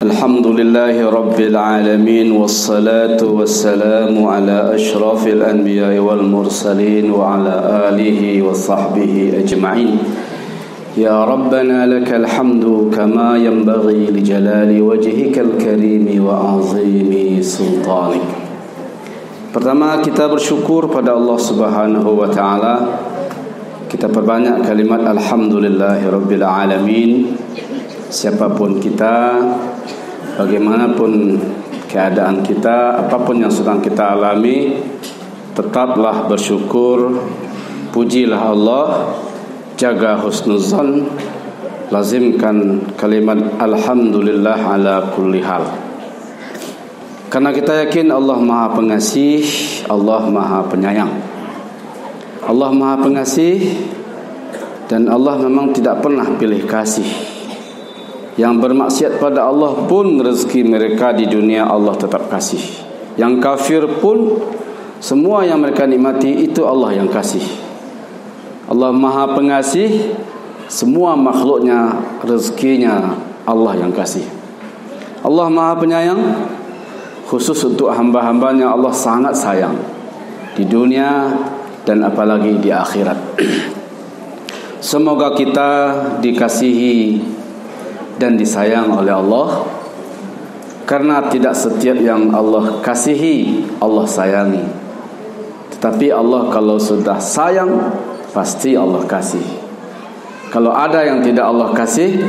Alhamdulillahi Rabbil Alamin. Wassalatu wassalamu ala ashrafil anbiya wal mursalin wa ala alihi wa sahbihi ajma'in. Ya Rabbana lakal hamdu kama yanbaghi li jalali wajhikal karimi wa azimi sultanik. Pertama, kita bersyukur pada Allah Subhanahu wa ta'ala. Kita perbanyak kalimat Alhamdulillahi Rabbil Alamin. Siapapun kita, bagaimanapun keadaan kita, apapun yang sedang kita alami, tetaplah bersyukur. Pujilah Allah, jaga husnuzan, lazimkan kalimat Alhamdulillah ala kulli hal. Karena kita yakin Allah Maha Pengasih, Allah Maha Penyayang. Allah Maha Pengasih, dan Allah memang tidak pernah pilih kasih. Yang bermaksiat pada Allah pun rezeki mereka di dunia Allah tetap kasih. Yang kafir pun semua yang mereka nikmati itu Allah yang kasih. Allah Maha Pengasih, semua makhluknya rezekinya Allah yang kasih. Allah Maha Penyayang, khusus untuk hamba-hambanya Allah sangat sayang di dunia dan apalagi di akhirat. Semoga kita dikasihi dan disayang oleh Allah, karena tidak setiap yang Allah kasihi Allah sayangi. Tetapi Allah kalau sudah sayang, pasti Allah kasih. Kalau ada yang tidak Allah kasih,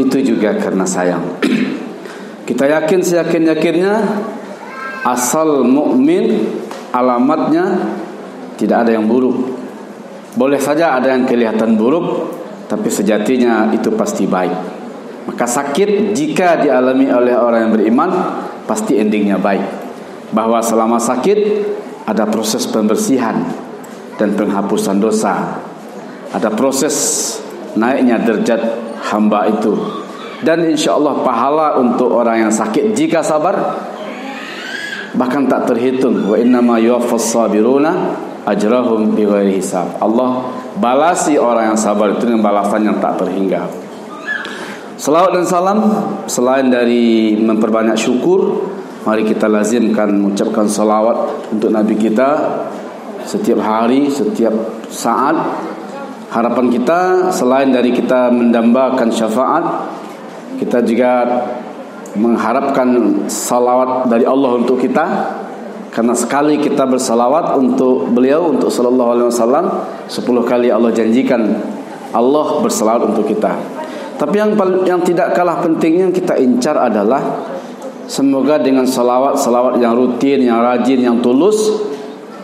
itu juga karena sayang. Kita yakin seyakin-yakinnya, asal mukmin alamatnya tidak ada yang buruk. Boleh saja ada yang kelihatan buruk, tapi sejatinya itu pasti baik. Maka sakit jika dialami oleh orang yang beriman, pasti endingnya baik. Bahwa selama sakit ada proses pembersihan dan penghapusan dosa, ada proses naiknya derajat hamba itu. Dan insya Allah pahala untuk orang yang sakit jika sabar bahkan tak terhitung. Wa innama yuwaffas sabiruna ajrahum bighairi hisab. Allah balasi orang yang sabar itu dengan balasan yang tak terhingga. Salawat dan salam, selain dari memperbanyak syukur, mari kita lazimkan mengucapkan salawat untuk Nabi kita setiap hari, setiap saat. Harapan kita selain dari kita mendambakan syafaat, kita juga mengharapkan salawat dari Allah untuk kita. Karena sekali kita bersalawat untuk beliau, untuk sallallahu alaihi wasallam, 10 kali Allah janjikan Allah bersalawat untuk kita. Tapi yang tidak kalah pentingnya yang kita incar adalah semoga dengan salawat yang rutin, yang rajin, yang tulus,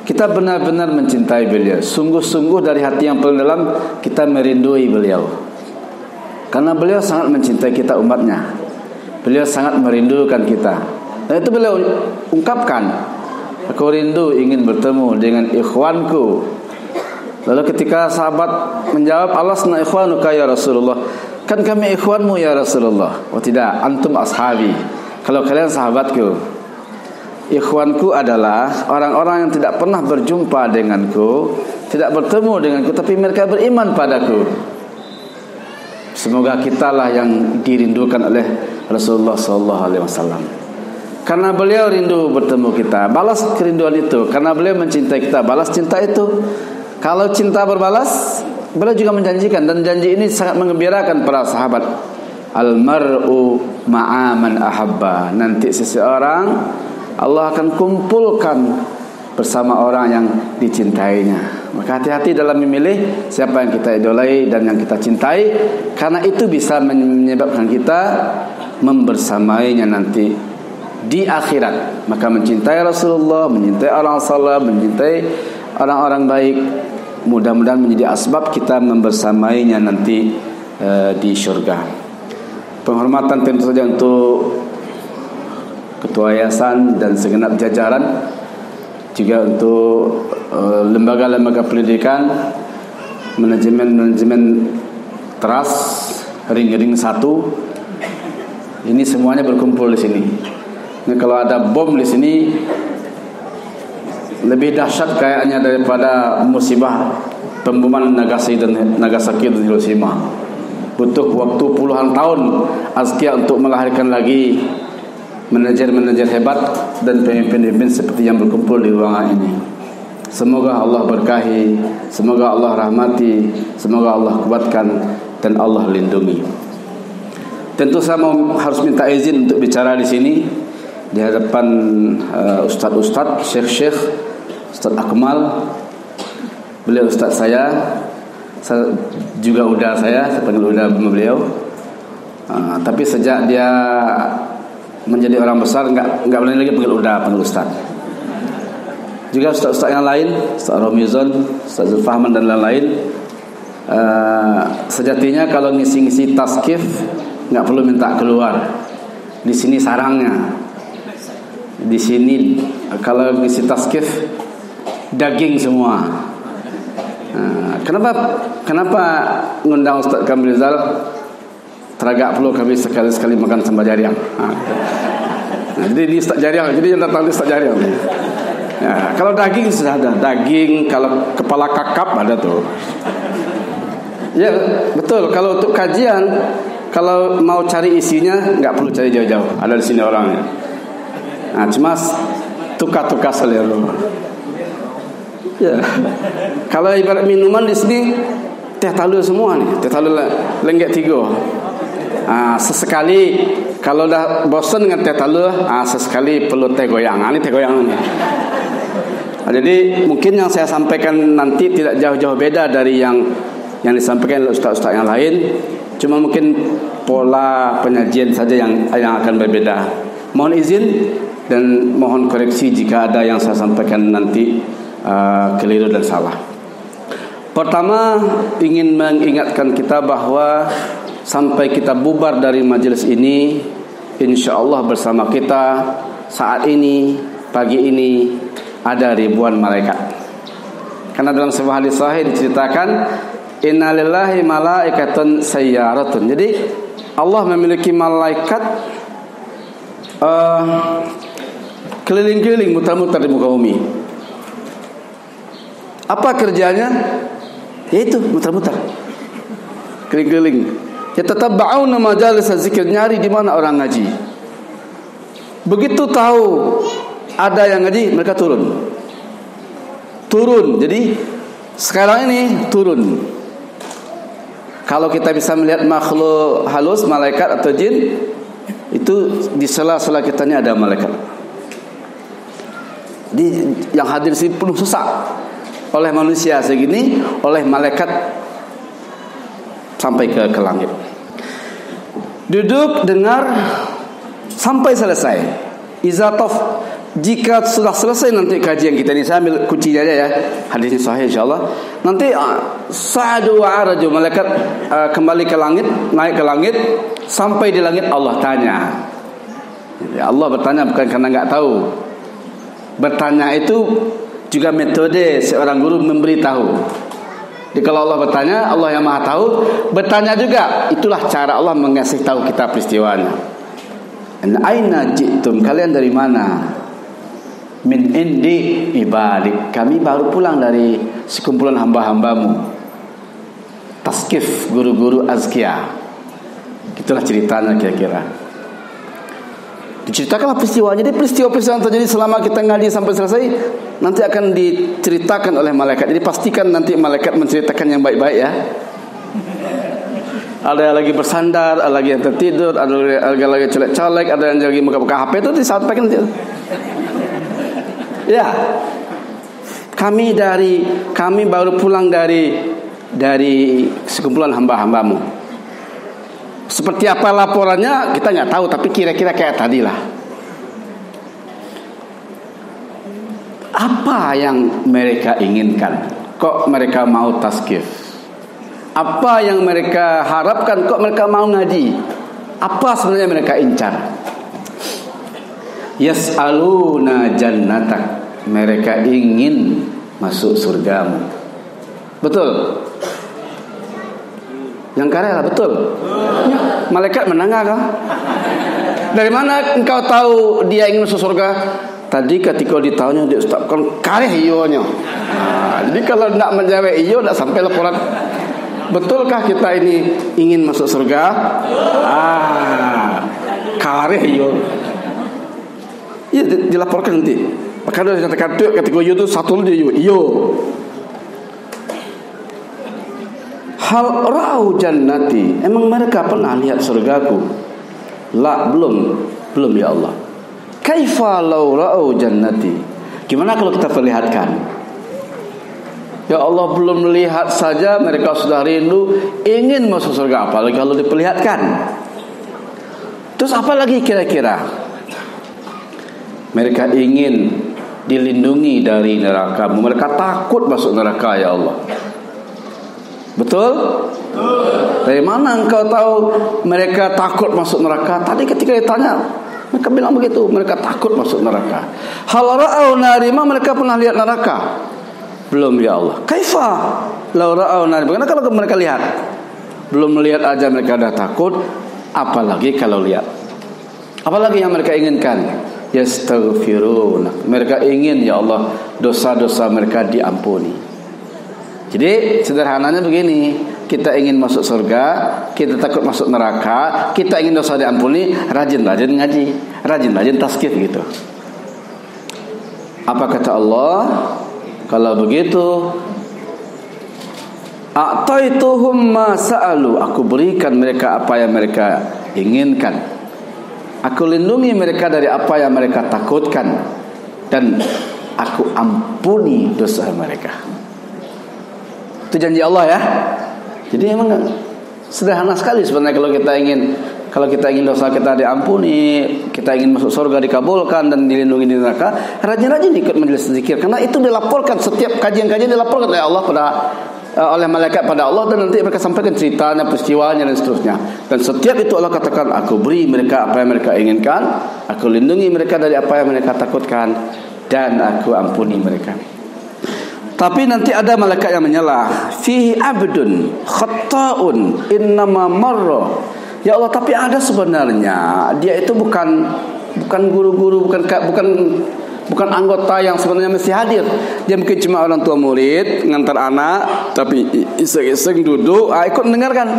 kita benar-benar mencintai beliau. Sungguh-sungguh dari hati yang paling dalam kita merindui beliau. Karena beliau sangat mencintai kita umatnya. Beliau sangat merindukan kita. Dan itu beliau ungkapkan, aku rindu ingin bertemu dengan ikhwanku. Lalu ketika sahabat menjawab, alasna ikhwanuka ya Rasulullah, kan kami ikhwanmu ya Rasulullah. Oh tidak, antum ashabi. Kalau kalian sahabatku. Ikhwanku adalah orang-orang yang tidak pernah berjumpa denganku, tidak bertemu denganku, tapi mereka beriman padaku. Semoga kitalah yang dirindukan oleh Rasulullah SAW. Karena beliau rindu bertemu kita, balas kerinduan itu. Karena beliau mencintai kita, balas cinta itu. Kalau cinta berbalas, beliau juga menjanjikan, dan janji ini sangat menggembirakan para sahabat. Al-mar'u ma'aman ahabba. Nanti seseorang Allah akan kumpulkan bersama orang yang dicintainya. Maka hati-hati dalam memilih siapa yang kita idolai dan yang kita cintai, karena itu bisa menyebabkan kita membersamainya nanti di akhirat. Maka mencintai Rasulullah, mencintai orang saleh, mencintai orang-orang baik, mudah-mudahan menjadi asbab kita membersamainya nanti di syurga. Penghormatan tentu saja untuk ketua yayasan dan segenap jajaran, juga untuk lembaga-lembaga pendidikan, manajemen teras, ring-ring 1. Ini semuanya berkumpul di sini. Ini kalau ada bom di sini lebih dahsyat kayaknya daripada musibah pemboman Nagasaki dan Hiroshima. butuh waktu puluhan tahun Azkia untuk melahirkan lagi manajer-manajer hebat dan pemimpin-pemimpin seperti yang berkumpul di ruangan ini. Semoga Allah berkahi, semoga Allah rahmati, semoga Allah kuatkan dan Allah lindungi. Tentu saya harus minta izin untuk bicara di sini di hadapan ustaz-ustaz, syekh-syekh, Ustaz Akmal. Beliau ustaz saya juga udah saya panggil udah beliau. Tapi sejak dia menjadi orang besar nggak boleh lagi panggil ustaz. Juga ustaz-ustaz yang lain, Ustaz Romizon, Ustaz Zulfahman dan lain-lain. Sejatinya kalau ngisi-ngisi taskif nggak perlu minta keluar. Di sini sarangnya. Di sini kalau ngisi taskif daging semua. Kenapa ngundang Ustaz Kamil Rizal? Teragak perlu kami sekali-sekali makan sambal jariang. Jadi di Ustaz Jariang, jadi yang datang di Ustaz Jariang. Ya, kalau daging sudah ada, daging, kalau kepala kakap ada tuh. Ya betul. Kalau untuk kajian, kalau mau cari isinya nggak perlu cari jauh-jauh, ada di sini orangnya. Nah, cuma tukar-tukar selera. Ya. Kalau ibarat minuman di sini teh talua semua nih, teh talua lenggek 3. Sesekali kalau dah bosan dengan teh talua, sesekali perlu teh goyang. Ini teh goyang nih. Jadi mungkin yang saya sampaikan nanti tidak jauh-jauh beda dari yang disampaikan oleh ustaz-ustaz yang lain. Cuma mungkin pola penyajian saja yang akan berbeda. Mohon izin dan mohon koreksi jika ada yang saya sampaikan nanti keliru dan salah. Pertama, ingin mengingatkan kita bahwa sampai kita bubar dari majelis ini, insyaallah bersama kita saat ini, pagi ini ada ribuan malaikat. Karena dalam sebuah hadis sahih diceritakan, innalillahi malaikatun sayyaratun. Jadi Allah memiliki malaikat keliling-keliling, muter-muter di muka bumi. Apa kerjanya? Yaitu muter-muter, keliling-keliling. Yatatabba'una majalis zikir, nyari di mana orang ngaji. Begitu tahu ada yang ngaji, mereka turun. Jadi sekarang ini turun. Kalau kita bisa melihat makhluk halus, malaikat atau jin, itu di sela-sela kita ini ada malaikat. Yang hadir sini penuh sesak oleh manusia segini, oleh malaikat sampai ke langit. Duduk, dengar sampai selesai. Izatof, jika sudah selesai nanti kajian kita ini, saya ambil kuncinya aja ya, hadisnya sahih insyaallah. Nanti sa'adu wa araju, malaikat kembali ke langit, naik ke langit, sampai di langit Allah tanya. Ya, Allah bertanya bukan karena enggak tahu. Bertanya itu juga metode seorang guru memberitahu. Jadi kalau Allah bertanya, Allah yang Maha tahu, bertanya juga, itulah cara Allah mengasih tahu kita peristiwanya. Aina ji'tum, kalian dari mana? Min indi ibadik, kami baru pulang dari sekumpulan hamba-hambamu. Taskif, guru-guru azkia. Itulah ceritanya kira-kira. Diceritakanlah peristiwanya. Jadi peristiwa-peristiwa yang terjadi selama kita ngaji sampai selesai nanti akan diceritakan oleh malaikat. Jadi pastikan nanti malaikat menceritakan yang baik-baik ya. Ada yang lagi bersandar, ada lagi yang tertidur, ada yang lagi colek-colek, ada yang lagi buka-buka HP, itu disampaikan. Ya, kami baru pulang dari sekumpulan hamba-hambamu. Seperti apa laporannya kita nggak tahu, tapi kira-kira kayak tadi lah. Apa yang mereka inginkan? Kok mereka mau taskif? Apa yang mereka harapkan? Kok mereka mau ngaji? Apa sebenarnya mereka incar? Yas'aluna jannatak, mereka ingin masuk surgamu. Betul? Yang karela betul? Malaikat menangga kah? Dari mana engkau tahu dia ingin masuk surga? Tadi ketika ditanya dia ustaz kan kareh iyonya. Jadi kalau nak menjawab iyo tak sampai laporan. Betulkah kita ini ingin masuk surga? Kareh yo. Iya, dilaporkan nanti. Maka dia katakan tu ketika yo tu satu dia yo. Hal ra'au jannati, emang mereka pernah lihat surgaku? La, belum ya Allah. Kaifa law ra'au jannati? Gimana kalau kita perlihatkan? Ya Allah, belum melihat saja mereka sudah rindu ingin masuk surga, apalagi kalau diperlihatkan. Terus apa lagi kira-kira? Mereka ingin dilindungi dari neraka. Mereka takut masuk neraka ya Allah. Betul? Dari mana engkau tahu mereka takut masuk neraka? Tadi ketika ditanya, mereka bilang begitu, mereka takut masuk neraka. Hal ra'au narima, mereka pernah lihat neraka? Belum ya Allah. Kaifa law ra'au nar? Bagaimana kalau mereka lihat? Belum melihat aja mereka dah takut, apalagi kalau lihat. Apalagi yang mereka inginkan? Yastaghfirun. Mereka ingin ya Allah dosa-dosa mereka diampuni. Jadi sederhananya begini, kita ingin masuk surga, kita takut masuk neraka, kita ingin dosa diampuni, rajin-rajin ngaji, rajin-rajin tazkir gitu. Apa kata Allah? Kalau begitu, a'taituhum ma sa'alu, aku berikan mereka apa yang mereka inginkan. Aku lindungi mereka dari apa yang mereka takutkan, dan aku ampuni dosa mereka. Itu janji Allah ya. Jadi memang sederhana sekali sebenarnya kalau kita ingin dosa kita diampuni, kita ingin masuk surga dikabulkan dan dilindungi di neraka, rajin-rajin ikut majelis zikir, karena itu dilaporkan, setiap kajian-kajian dilaporkan oleh Allah oleh malaikat pada Allah, dan nanti mereka sampaikan ceritanya, peristiwanya dan seterusnya. Dan setiap itu Allah katakan, aku beri mereka apa yang mereka inginkan, aku lindungi mereka dari apa yang mereka takutkan, dan aku ampuni mereka. Tapi nanti ada malaikat yang menyela, fihi abdun khatta'un innama marra. Ya Allah, tapi ada sebenarnya dia itu bukan guru-guru, bukan anggota yang sebenarnya mesti hadir. Dia mungkin cuma orang tua murid ngantar anak, tapi iseng-iseng duduk ikut mendengarkan.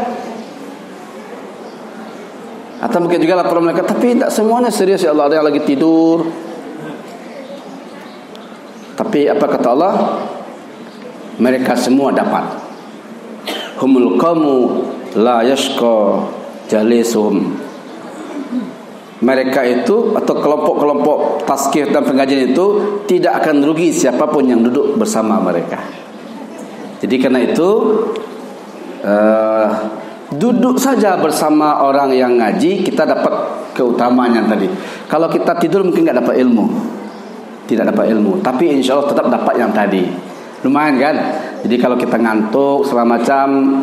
Atau mungkin juga laporan mereka, tapi tidak semuanya serius ya Allah, ada yang lagi tidur. Tapi apa kata Allah? Mereka semua dapat. Humul qaumu la yashqa jalisuhum. Mereka itu atau kelompok-kelompok tazkir dan pengajian itu tidak akan rugi siapapun yang duduk bersama mereka. Jadi karena itu duduk saja bersama orang yang ngaji, kita dapat keutamaan yang tadi. Kalau kita tidur mungkin tidak dapat ilmu, tapi insya Allah tetap dapat yang tadi. Lumayan kan? Jadi kalau kita ngantuk segala macam,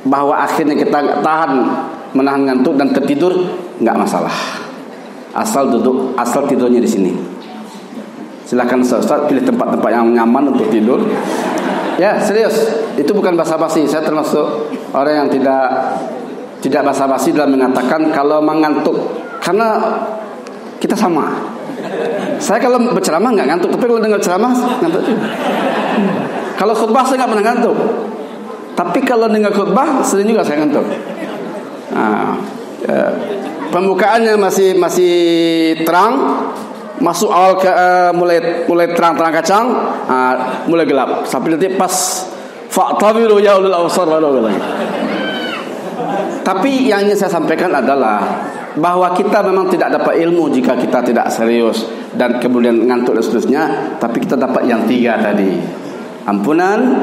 bahwa akhirnya kita menahan ngantuk dan tertidur, nggak masalah. Asal tidurnya di sini. Silakan Ustaz pilih tempat-tempat yang nyaman untuk tidur. Ya, serius. Itu bukan basa-basi. Saya termasuk orang yang tidak basa-basi dalam mengatakan kalau mengantuk, karena kita sama. Saya kalau berceramah nggak ngantuk, tapi kalau dengar ceramah ngantuk. Kalau khutbah saya nggak pernah ngantuk, tapi kalau dengar khutbah sering juga saya ngantuk. Pembukaannya masih terang, masuk awal ke mulai terang-terang kacang, mulai gelap, sampai nanti pas fa'tabiru ya ulul absar baru lagi. Tapi yang ingin saya sampaikan adalah bahwa kita memang tidak dapat ilmu jika kita tidak serius dan kemudian ngantuk dan seterusnya. Tapi kita dapat yang tiga tadi: ampunan,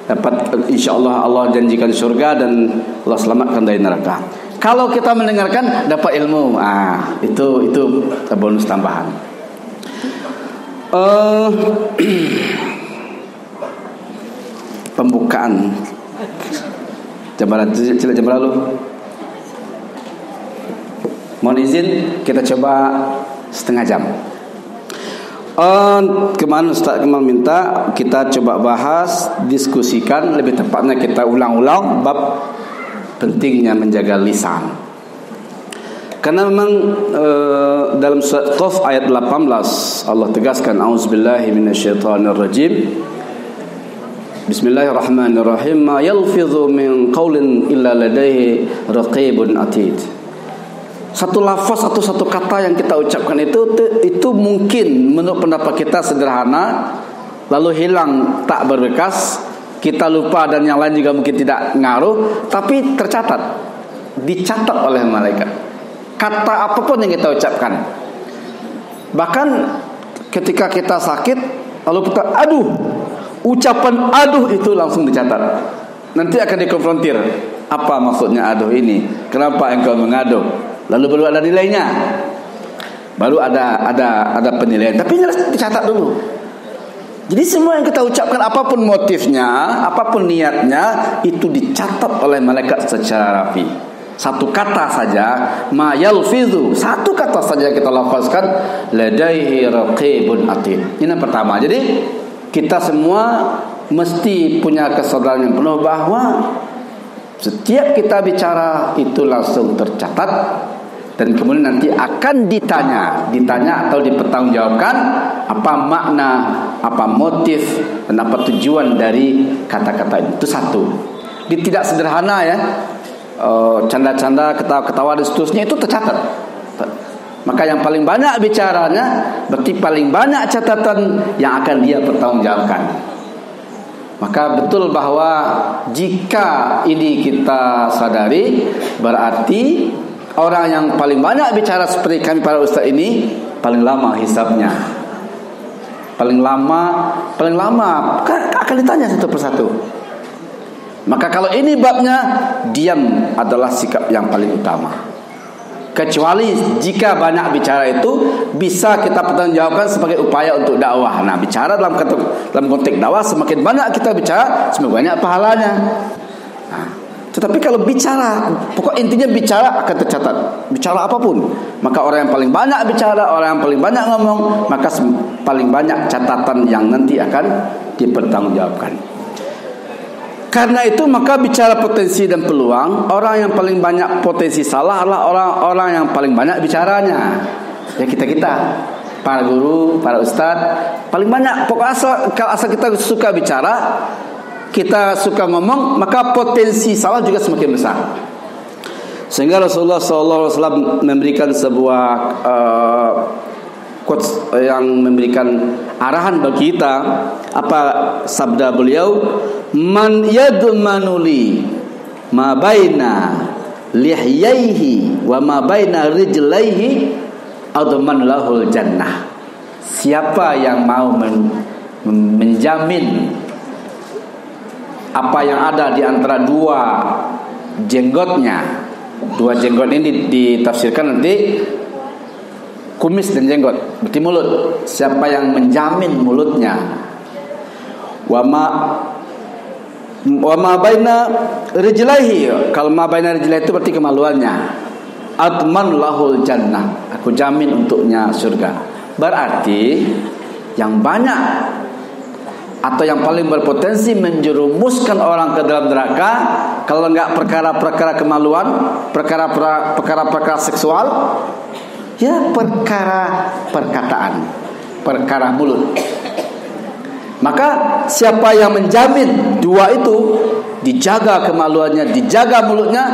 dapat insyaallah Allah janjikan surga, dan Allah selamatkan dari neraka. Kalau kita mendengarkan dapat ilmu, itu bonus tambahan. Pembukaan jam lalu. Mohon izin kita coba setengah jam. Kemarin Ustaz Kemal minta kita coba bahas, diskusikan, lebih tepatnya kita ulang-ulang bab pentingnya menjaga lisan. Karena memang dalam surat Qaf ayat 18 Allah tegaskan, auzubillahi minasyaitonirrajim, Bismillahirrahmanirrahim. Ma yalfidhu min qaulin illa ladaihi raqibun atid. Satu lafaz atau satu kata yang kita ucapkan itu mungkin menurut pendapat kita sederhana, lalu hilang tak berbekas, kita lupa dan yang lain juga mungkin tidak ngaruh, tapi tercatat, dicatat oleh malaikat. Kata apapun yang kita ucapkan. Bahkan ketika kita sakit lalu kita aduh, ucapan aduh itu langsung dicatat. Nanti akan dikonfrontir, apa maksudnya aduh ini? Kenapa engkau mengaduh? Lalu baru ada nilainya, baru ada penilaian. Tapi dicatat dulu. Jadi semua yang kita ucapkan, apapun motifnya, apapun niatnya, itu dicatat oleh malaikat secara rapi. Satu kata saja, ma yalfidhu, satu kata saja kita lafazkan, ladaihi raqibun atid. Ini yang pertama. Jadi kita semua mesti punya kesadaran yang penuh bahwa setiap kita bicara itu langsung tercatat, dan kemudian nanti akan ditanya atau dipertanggungjawabkan apa makna, apa motif, dan apa tujuan dari kata-kata itu. Itu satu. Tidak sederhana ya, canda-canda, ketawa-ketawa dan seterusnya itu tercatat. Maka yang paling banyak bicaranya berarti paling banyak catatan yang akan dia pertanggungjawabkan. Maka betul bahwa jika ini kita sadari, berarti orang yang paling banyak bicara seperti kami para ustaz ini paling lama hisabnya. Paling lama akan ditanya satu persatu. Maka kalau ini babnya, diam adalah sikap yang paling utama. Kecuali jika banyak bicara itu bisa kita pertanggungjawabkan sebagai upaya untuk dakwah. Nah, bicara dalam konteks dakwah, semakin banyak kita bicara, semakin banyak pahalanya. Nah, tetapi kalau bicara, pokok intinya bicara akan tercatat. Bicara apapun, maka orang yang paling banyak bicara, orang yang paling banyak ngomong, maka paling banyak catatan yang nanti akan dipertanggungjawabkan. Karena itu maka bicara potensi dan peluang, orang yang paling banyak potensi salah adalah orang-orang yang paling banyak bicaranya. Ya kita, para guru, para ustadz, paling banyak. Pokok kalau asal kita suka bicara, kita suka ngomong, maka potensi salah juga semakin besar. Sehingga Rasulullah SAW memberikan sebuah quotes yang memberikan arahan bagi kita. Apa sabda beliau? Man yadmanuli ma baina lihyaihi wa ma baina rijlaihi adman lahul jannah. Siapa yang mau menjamin apa yang ada di antara dua jenggotnya. Dua jenggot ini ditafsirkan nanti kumis dan jenggot, berarti mulut. Siapa yang menjamin mulutnya? Wa ma baina rijlaihi, kalau ma baina rijlaihi itu berarti kemaluannya. Adman lahul jannah, aku jamin untuknya surga. Berarti yang banyak atau yang paling berpotensi menjerumuskan orang ke dalam neraka, kalau enggak perkara-perkara kemaluan, perkara-perkara seksual, ya perkara perkataan, perkara mulut. Maka siapa yang menjamin dua itu, dijaga kemaluannya, dijaga mulutnya,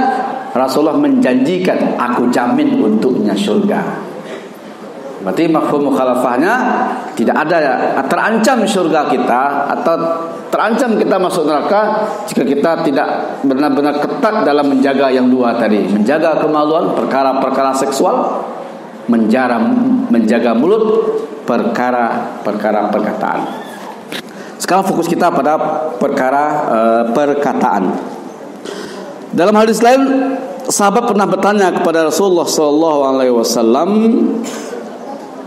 Rasulullah menjanjikan, aku jamin untuknya surga. Berarti mafhum mukhalafahnya tidak ada ya, terancam surga kita atau terancam kita masuk neraka jika kita tidak benar-benar ketat dalam menjaga yang dua tadi, menjaga kemaluan, perkara-perkara seksual, menjaga mulut, perkara perkataan. Sekarang fokus kita pada perkara perkataan. Dalam hadis lain, sahabat pernah bertanya kepada Rasulullah SAW,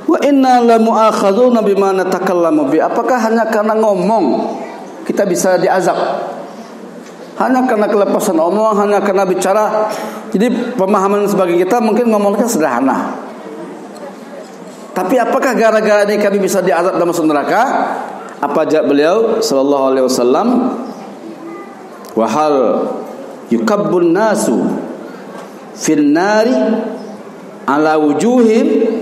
wa inna la mu'akhadzuna bima natakallamu bi. Apakah hanya karena ngomong kita bisa diazab? Hanya karena kelepasan omong, hanya karena bicara. Jadi pemahaman sebagai kita mungkin ngomongnya sederhana. Tapi apakah gara-gara ini kami bisa diazab dan masuk neraka? Apa jawab beliau sallallahu alaihi wasallam? Wa hal yukabbun nasu fil nari ala wujuhim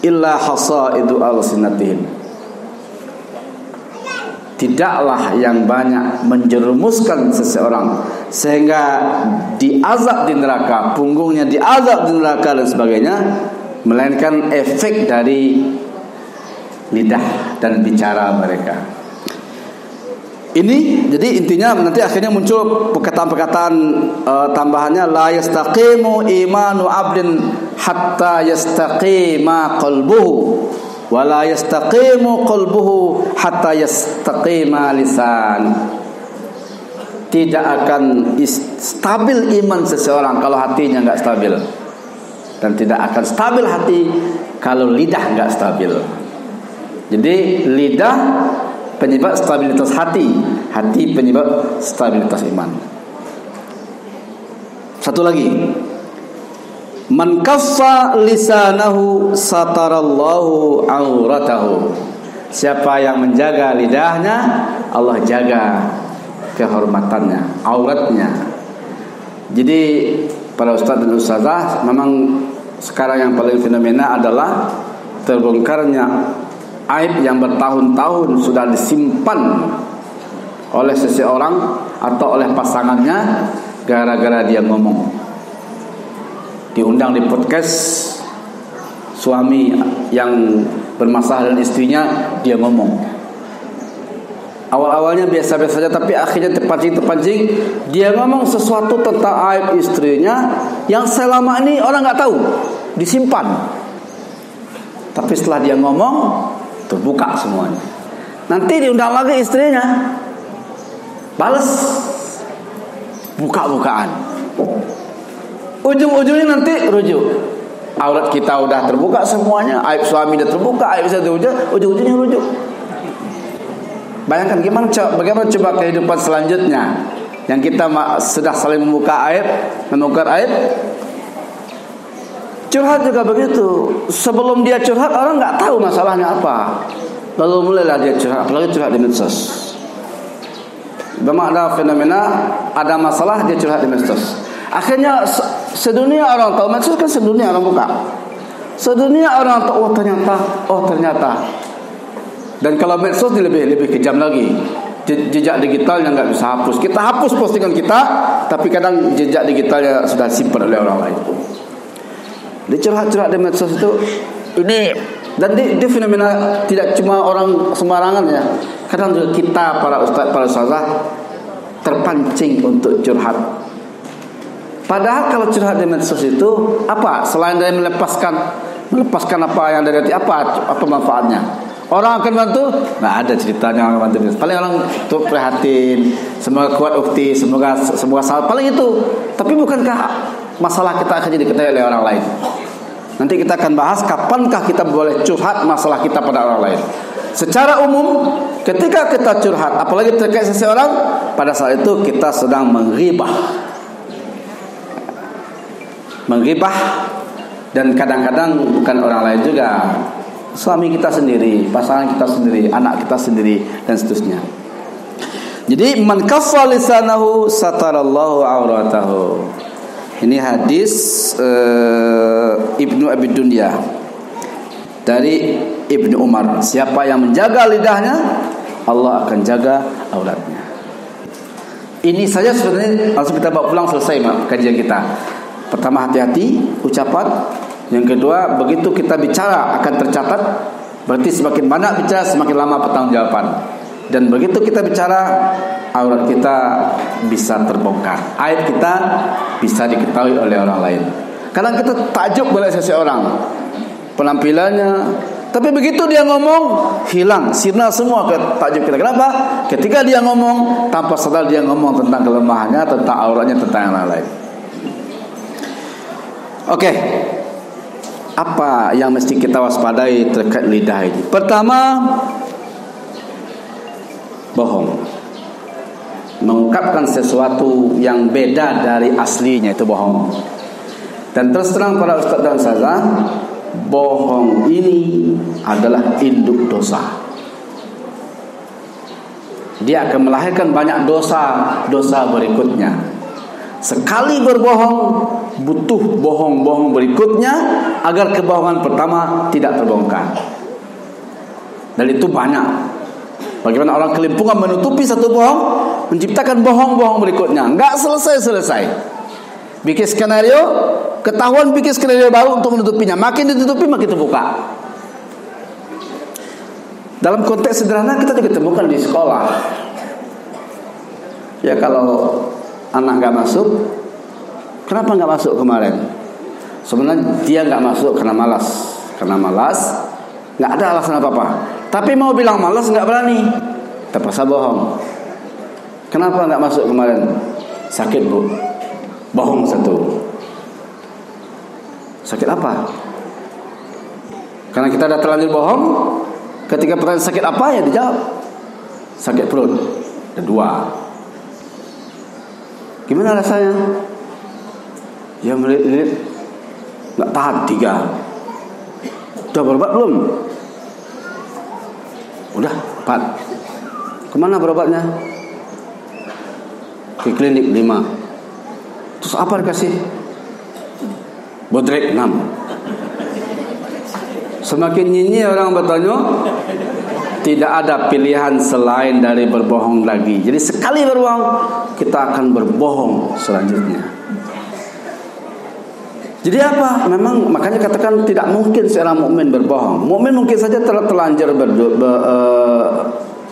illa hasaidu alsinatihim. tidaklah yang banyak menjerumuskan seseorang sehingga diazab di neraka, punggungnya diazab di neraka dan sebagainya, melainkan efek dari lidah dan bicara mereka. Ini jadi intinya nanti akhirnya muncul perkataan-perkataan tambahannya, la yastaqimu imanu abdin hatta yastaqima qalbuhu wa la yastaqimu qalbuhu hatta yastaqima lisan. Tidak akan stabil iman seseorang kalau hatinya enggak stabil, dan tidak akan stabil hati kalau lidah enggak stabil. Jadi lidah penyebab stabilitas hati, hati penyebab stabilitas iman. Satu lagi, man kaffa lisanahu satarallahu auratahu. Siapa yang menjaga lidahnya, Allah jaga kehormatannya, auratnya. Jadi para ustaz dan ustazah, memang sekarang yang paling fenomena adalah terbongkarnya aib yang bertahun-tahun sudah disimpan oleh seseorang atau oleh pasangannya gara-gara dia ngomong. Diundang di podcast, suami yang bermasalah dengan istrinya, dia ngomong. Awal-awalnya biasa-biasa saja, tapi akhirnya terpancing, dia ngomong sesuatu tentang aib istrinya yang selama ini orang nggak tahu, disimpan. Tapi setelah dia ngomong, terbuka semuanya. Nanti diundang lagi istrinya, balas, buka-bukaan. Ujung-ujungnya nanti rujuk. Aurat kita udah terbuka semuanya, aib suami udah terbuka, aib istri ujung-ujungnya rujuk. Bayangkan bagaimana coba kehidupan selanjutnya yang kita sudah saling membuka aib, menukar aib. Curhat juga begitu. Sebelum dia curhat, orang nggak tahu masalahnya apa. Lalu mulailah dia curhat, apalagi curhat di medsos. Memang ada fenomena, ada masalah, dia curhat di medsos. Akhirnya sedunia orang tahu, medsos kan sedunia orang buka. Sedunia orang tahu, oh ternyata. Dan kalau medsos dia lebih kejam lagi. Jejak digitalnya nggak bisa hapus. Kita hapus postingan kita, tapi kadang jejak digitalnya sudah simpan oleh orang lain. Dicurhat-curhat di medsos itu ini, dan di fenomena tidak cuma orang sembarangan ya. Kadang juga kita para ustaz, para ustazah terpancing untuk curhat. Padahal kalau curhat di medsos itu apa? Selain dari melepaskan apa yang dari hati, apa manfaatnya? Orang akan bantu? Nggak ada ceritanya orang bantu. Paling orang tuh prihatin, semoga kuat ukti, semoga salah, paling itu. Tapi bukankah masalah kita akan jadi diketahui oleh orang lain? Nanti kita akan bahas kapankah kita boleh curhat masalah kita pada orang lain. Secara umum, ketika kita curhat, apalagi terkait seseorang, pada saat itu kita sedang menghibah. Dan kadang-kadang bukan orang lain juga, suami kita sendiri, pasangan kita sendiri, anak kita sendiri, dan seterusnya. Jadi man kaffa lisanahu satarallahu auratahu. Ini hadis Ibnu Abi Dunya dari Ibnu Umar. Siapa yang menjaga lidahnya, Allah akan jaga auratnya. Ini saja sebenarnya langsung kita bawa pulang, selesai kajian kita. Pertama, hati-hati ucapan. Yang kedua, begitu kita bicara akan tercatat. Berarti semakin banyak bicara, semakin lama pertanggungjawaban. Dan begitu kita bicara, aurat kita bisa terbongkar, aib kita bisa diketahui oleh orang lain. Kadang kita takjub melihat seseorang, penampilannya, tapi begitu dia ngomong, hilang, sirna semua takjub kita. Kenapa? Ketika dia ngomong, tanpa sadar dia ngomong tentang kelemahannya, tentang auratnya, tentang yang lain. Oke. Apa yang mesti kita waspadai terkait lidah ini? Pertama, bohong. Mengungkapkan sesuatu yang beda dari aslinya itu bohong. Dan terus terang para ustaz dan ustazah, bohong ini adalah induk dosa. Dia akan melahirkan banyak dosa berikutnya. Sekali berbohong, butuh bohong-bohong berikutnya agar kebohongan pertama tidak terbongkar. Dan itu banyak. Bagaimana orang kelimpungan menutupi satu bohong, menciptakan bohong-bohong berikutnya, enggak selesai-selesai. Bikin skenario, ketahuan bikin skenario baru untuk menutupinya. Makin ditutupi makin terbuka. Dalam konteks sederhana kita juga temukan di sekolah. Ya kalau anak nggak masuk, kenapa nggak masuk kemarin? Sebenarnya dia nggak masuk karena malas. Karena malas, nggak ada alasan apa-apa. Tapi mau bilang malas nggak berani, terpaksa bohong. Kenapa nggak masuk kemarin? Sakit bu. Bohong satu. Sakit apa? Karena kita dah terlanjur bohong. Ketika pertanyaan sakit apa, ya dijawab sakit perut. Ada 2. Gimana rasanya? Ya melilit-lilit, nggak tahan. 3. Udah berobat belum? Udah 4. Kemana berobatnya? Ke klinik 5. Terus apa dikasih? Bodrek 6. Semakin nyinyi orang bertanya, tidak ada pilihan selain dari berbohong lagi. Jadi sekali berbohong, kita akan berbohong selanjutnya. Jadi apa? Memang makanya katakan tidak mungkin seorang mukmin berbohong. Mukmin mungkin saja terlanjur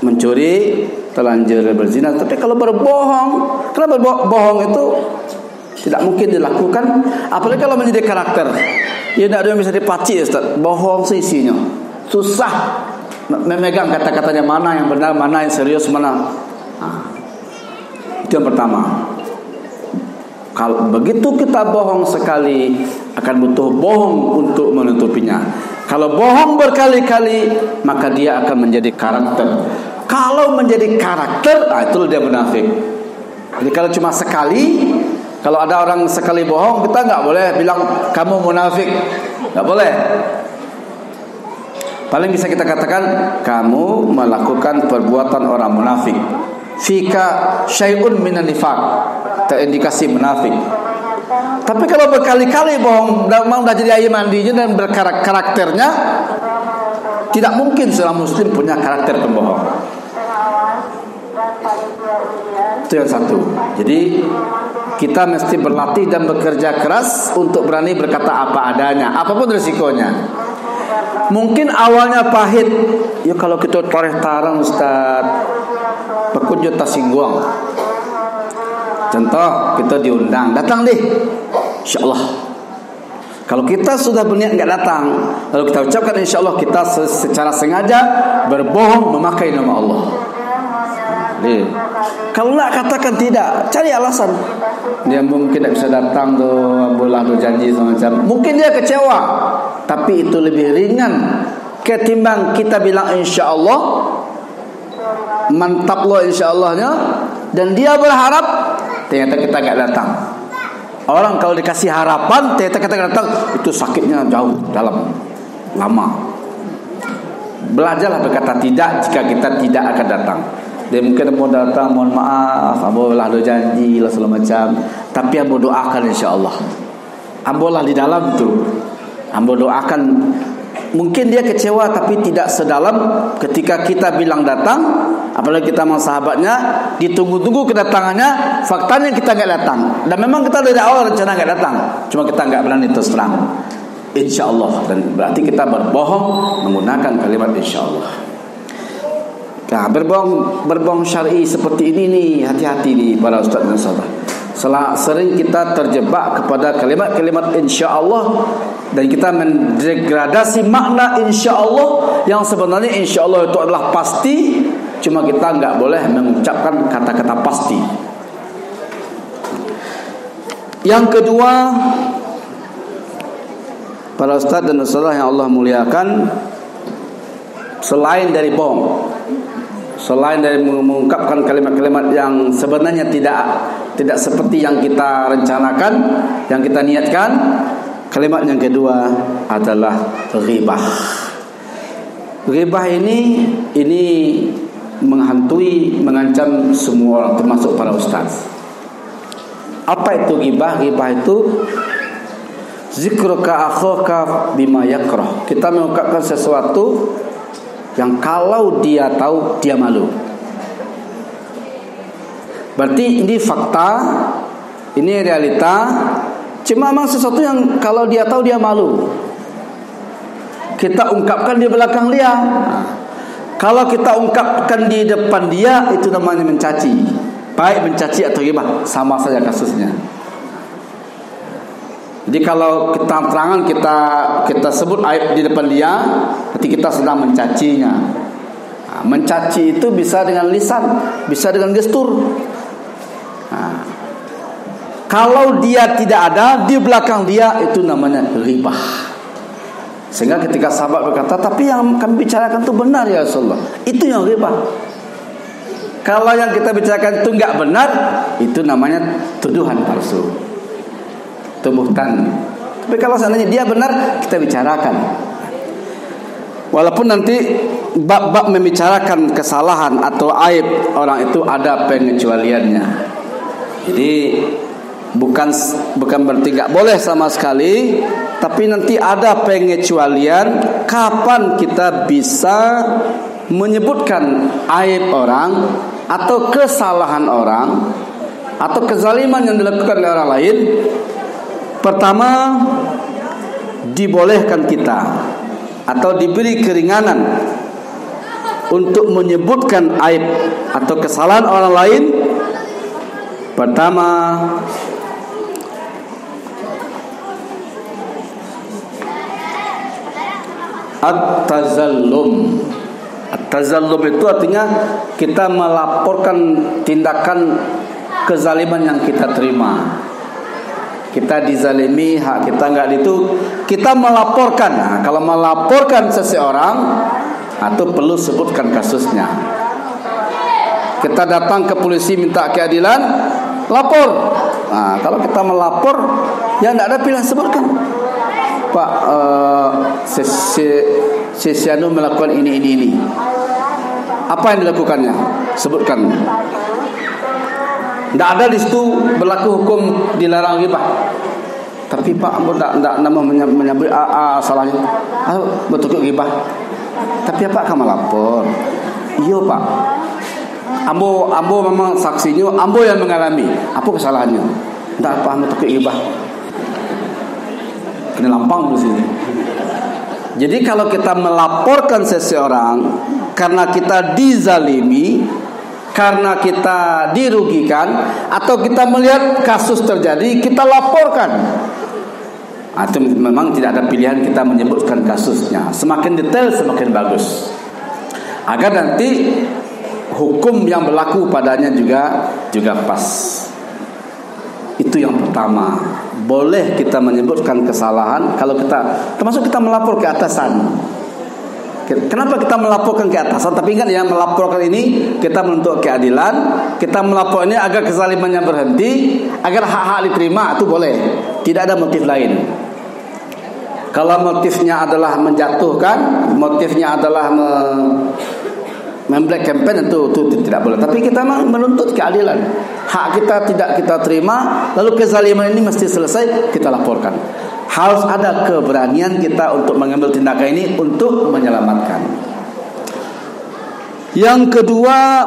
mencuri, terlanjur berzina, tapi kalau berbohong, karena berbohong itu tidak mungkin dilakukan, apalagi kalau menjadi karakter. Ya tidak ada yang bisa dipaci, Ustaz. Bohong seisinya. Susah memegang kata-katanya, mana yang benar, mana yang serius, mana. Itu yang pertama. Kalau begitu kita bohong sekali, akan butuh bohong untuk menutupinya. Kalau bohong berkali-kali, maka dia akan menjadi karakter. Kalau menjadi karakter, itu dia munafik. Jadi kalau cuma sekali, kalau ada orang sekali bohong, kita nggak boleh bilang kamu munafik, nggak boleh. Paling bisa kita katakan kamu melakukan perbuatan orang munafik. Fika syai'un minan nifaq, terindikasi munafik. Tapi kalau berkali-kali bohong, memang dah jadi air mandinya dan berkarakternya, tidak mungkin seorang muslim punya karakter pembohong. Itu yang satu. Jadi kita mesti berlatih dan bekerja keras untuk berani berkata apa adanya, apapun risikonya. Mungkin awalnya pahit. Ya kalau kita tarik tarang Ustaz, pekunjung Tasingguang. Contoh, kita diundang, datang deh, insyaallah. Kalau kita sudah berniat enggak datang, lalu kita ucapkan insyaallah, kita secara sengaja berbohong memakai nama Allah. Kalau nak katakan tidak, cari alasan. Dia mungkin tidak bisa datang tuh, bolah tu janji semacam. Mungkin dia kecewa, tapi itu lebih ringan ketimbang kita bilang insyaallah, mantap loh insyallahnya, dan dia berharap ternyata kita enggak datang. Orang kalau dikasih harapan ternyata kita enggak datang, itu sakitnya jauh dalam, lama. Belajarlah berkata tidak jika kita tidak akan datang. Dia mungkin mau datang, mohon maaf, ambolah do janji lah segala macam, tapi ambo doakan insyaallah. Ambolah di dalam tu, ambo doakan. Mungkin dia kecewa tapi tidak sedalam ketika kita bilang datang. Apalagi kita sama sahabatnya, ditunggu-tunggu kedatangannya, faktanya kita enggak datang. Dan memang kita dari awal rencana enggak datang, cuma kita enggak berani terus terang insyaallah, dan berarti kita berbohong menggunakan kalimat insyaallah. Nah, berbohong syar'i seperti ini nih, hati-hati nih para ustaz dan sahabat. Sering kita terjebak kepada kalimat-kalimat insyaallah, dan kita mendegradasi makna insyaallah yang sebenarnya insyaallah itu adalah pasti, cuma kita enggak boleh mengucapkan kata-kata pasti. Yang kedua, para ustaz dan ustazah yang Allah muliakan, selain dari bohong, selain dari mengungkapkan kalimat-kalimat yang sebenarnya tidak seperti yang kita rencanakan, yang kita niatkan, kalimat yang kedua adalah ghibah. Ghibah ini menghantui, mengancam semua orang, termasuk para ustaz. Apa itu ghibah? Ghibah itu zikruka akhaka bima yakrah. Kita mengungkapkan sesuatu yang kalau dia tahu dia malu. Berarti ini fakta, ini realita. Cuma memang sesuatu yang kalau dia tahu dia malu. Kita ungkapkan di belakang dia. Kalau kita ungkapkan di depan dia, itu namanya mencaci. Baik mencaci atau ghibah, sama saja kasusnya. Jadi kalau kita terangan kita sebut aib di depan dia, berarti kita sedang mencacinya. Mencaci itu bisa dengan lisan, bisa dengan gestur. Kalau dia tidak ada di belakang dia, itu namanya ghibah. Sehingga ketika sahabat berkata, tapi yang kami bicarakan itu benar ya Rasulullah, itu yang ghibah. Kalau yang kita bicarakan itu enggak benar, itu namanya tuduhan palsu, buhtan. Tapi kalau seandainya dia benar, kita bicarakan. Walaupun nanti bab-bab membicarakan kesalahan atau aib orang itu ada pengecualiannya. Jadi bukan berarti enggak boleh sama sekali, tapi nanti ada pengecualian kapan kita bisa menyebutkan aib orang atau kesalahan orang atau kezaliman yang dilakukan oleh orang lain. Pertama, dibolehkan kita atau diberi keringanan untuk menyebutkan aib atau kesalahan orang lain. Pertama, at-tazallum. At-tazallum itu artinya kita melaporkan tindakan kezaliman yang kita terima. Kita dizalimi, hak kita enggak itu, kita melaporkan. Nah, kalau melaporkan seseorang, itu perlu sebutkan kasusnya. Kita datang ke polisi minta keadilan, lapor. Nah, kalau kita melapor, ya enggak ada pilihan, sebutkan. Pak, si Anu melakukan ini. Apa yang dilakukannya? Sebutkan. Tidak ada di situ berlaku hukum dilarang ghibah. Tapi Pak, ambo tidak nama menyebut salahnya. Betul ke ghibah. Tapi apa kamu lapor? Iya Pak. Ambo memang saksinya, ambo yang mengalami. Apa kesalahannya? Tidak apa, betul ke ghibah. Kena lampang di sini. Jadi kalau kita melaporkan seseorang karena kita dizalimi, karena kita dirugikan, atau kita melihat kasus terjadi, kita laporkan. Itu memang tidak ada pilihan, kita menyebutkan kasusnya. Semakin detail semakin bagus, agar nanti hukum yang berlaku padanya juga pas. Itu yang pertama. Boleh kita menyebutkan kesalahan kalau kita, termasuk kita melapor ke atasan. Kenapa kita melaporkan ke atasan? Tapi ingat ya, melaporkan ini kita menuntut keadilan. Kita melapor ini agar kezalimannya berhenti, agar hak-hak diterima, itu boleh. Tidak ada motif lain. Kalau motifnya adalah menjatuhkan, motifnya adalah black campaign, itu tidak boleh. Tapi kita menuntut keadilan. Hak kita tidak kita terima, lalu kezaliman ini mesti selesai, kita laporkan. Harus ada keberanian kita untuk mengambil tindakan ini untuk menyelamatkan. Yang kedua,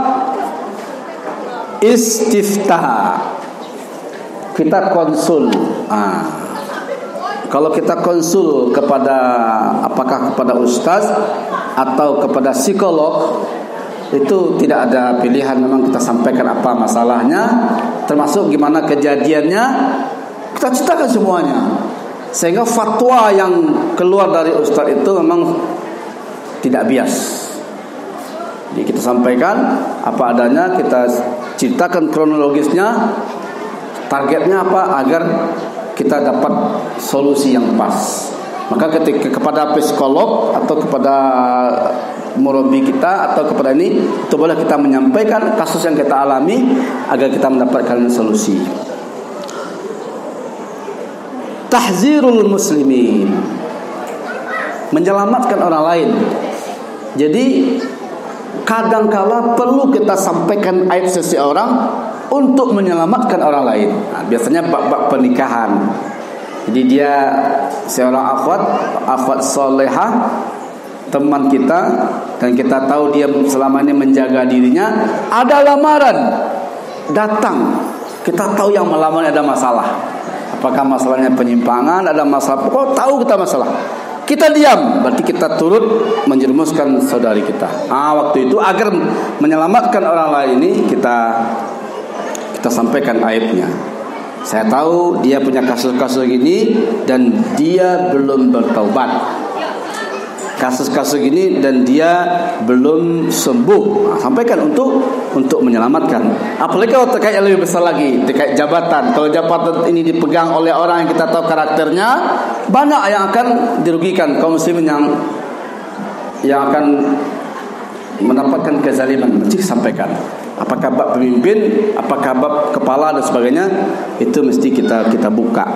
istiftah. Kita konsul. Kalau kita konsul apakah kepada ustaz atau kepada psikolog, itu tidak ada pilihan, memang kita sampaikan apa masalahnya, termasuk gimana kejadiannya, kita ceritakan semuanya. Sehingga fatwa yang keluar dari ustaz itu memang tidak bias. Jadi kita sampaikan apa adanya, kita ceritakan kronologisnya, targetnya apa, agar kita dapat solusi yang pas. Maka ketika kepada psikolog atau kepada murabi kita atau kepada ini, itu boleh kita menyampaikan kasus yang kita alami agar kita mendapatkan solusi. Tahzirul muslimin, menyelamatkan orang lain. Jadi kadangkala perlu kita sampaikan aib seseorang untuk menyelamatkan orang lain. Biasanya bab-bab pernikahan. Jadi dia seorang akhwat solehah, teman kita, dan kita tahu dia selama ini menjaga dirinya, ada lamaran datang, kita tahu yang melamar ada masalah. Apakah masalahnya penyimpangan, ada masalah, pokoknya tahu kita masalah. Kita diam, berarti kita turut menjerumuskan saudari kita. Waktu itu agar menyelamatkan orang lain ini kita sampaikan aibnya. Saya tahu dia punya kasus-kasus gini dan dia belum bertaubat. Kasus-kasus gini dan dia belum sembuh. Sampaikan untuk menyelamatkan. Apalagi kalau terkait yang lebih besar lagi, terkait jabatan. Kalau jabatan ini dipegang oleh orang yang kita tahu karakternya, banyak yang akan dirugikan kaum muslimin yang akan mendapatkan kezaliman. Mesti sampaikan. Apakah bab pemimpin, apakah bab kepala dan sebagainya, itu mesti kita buka.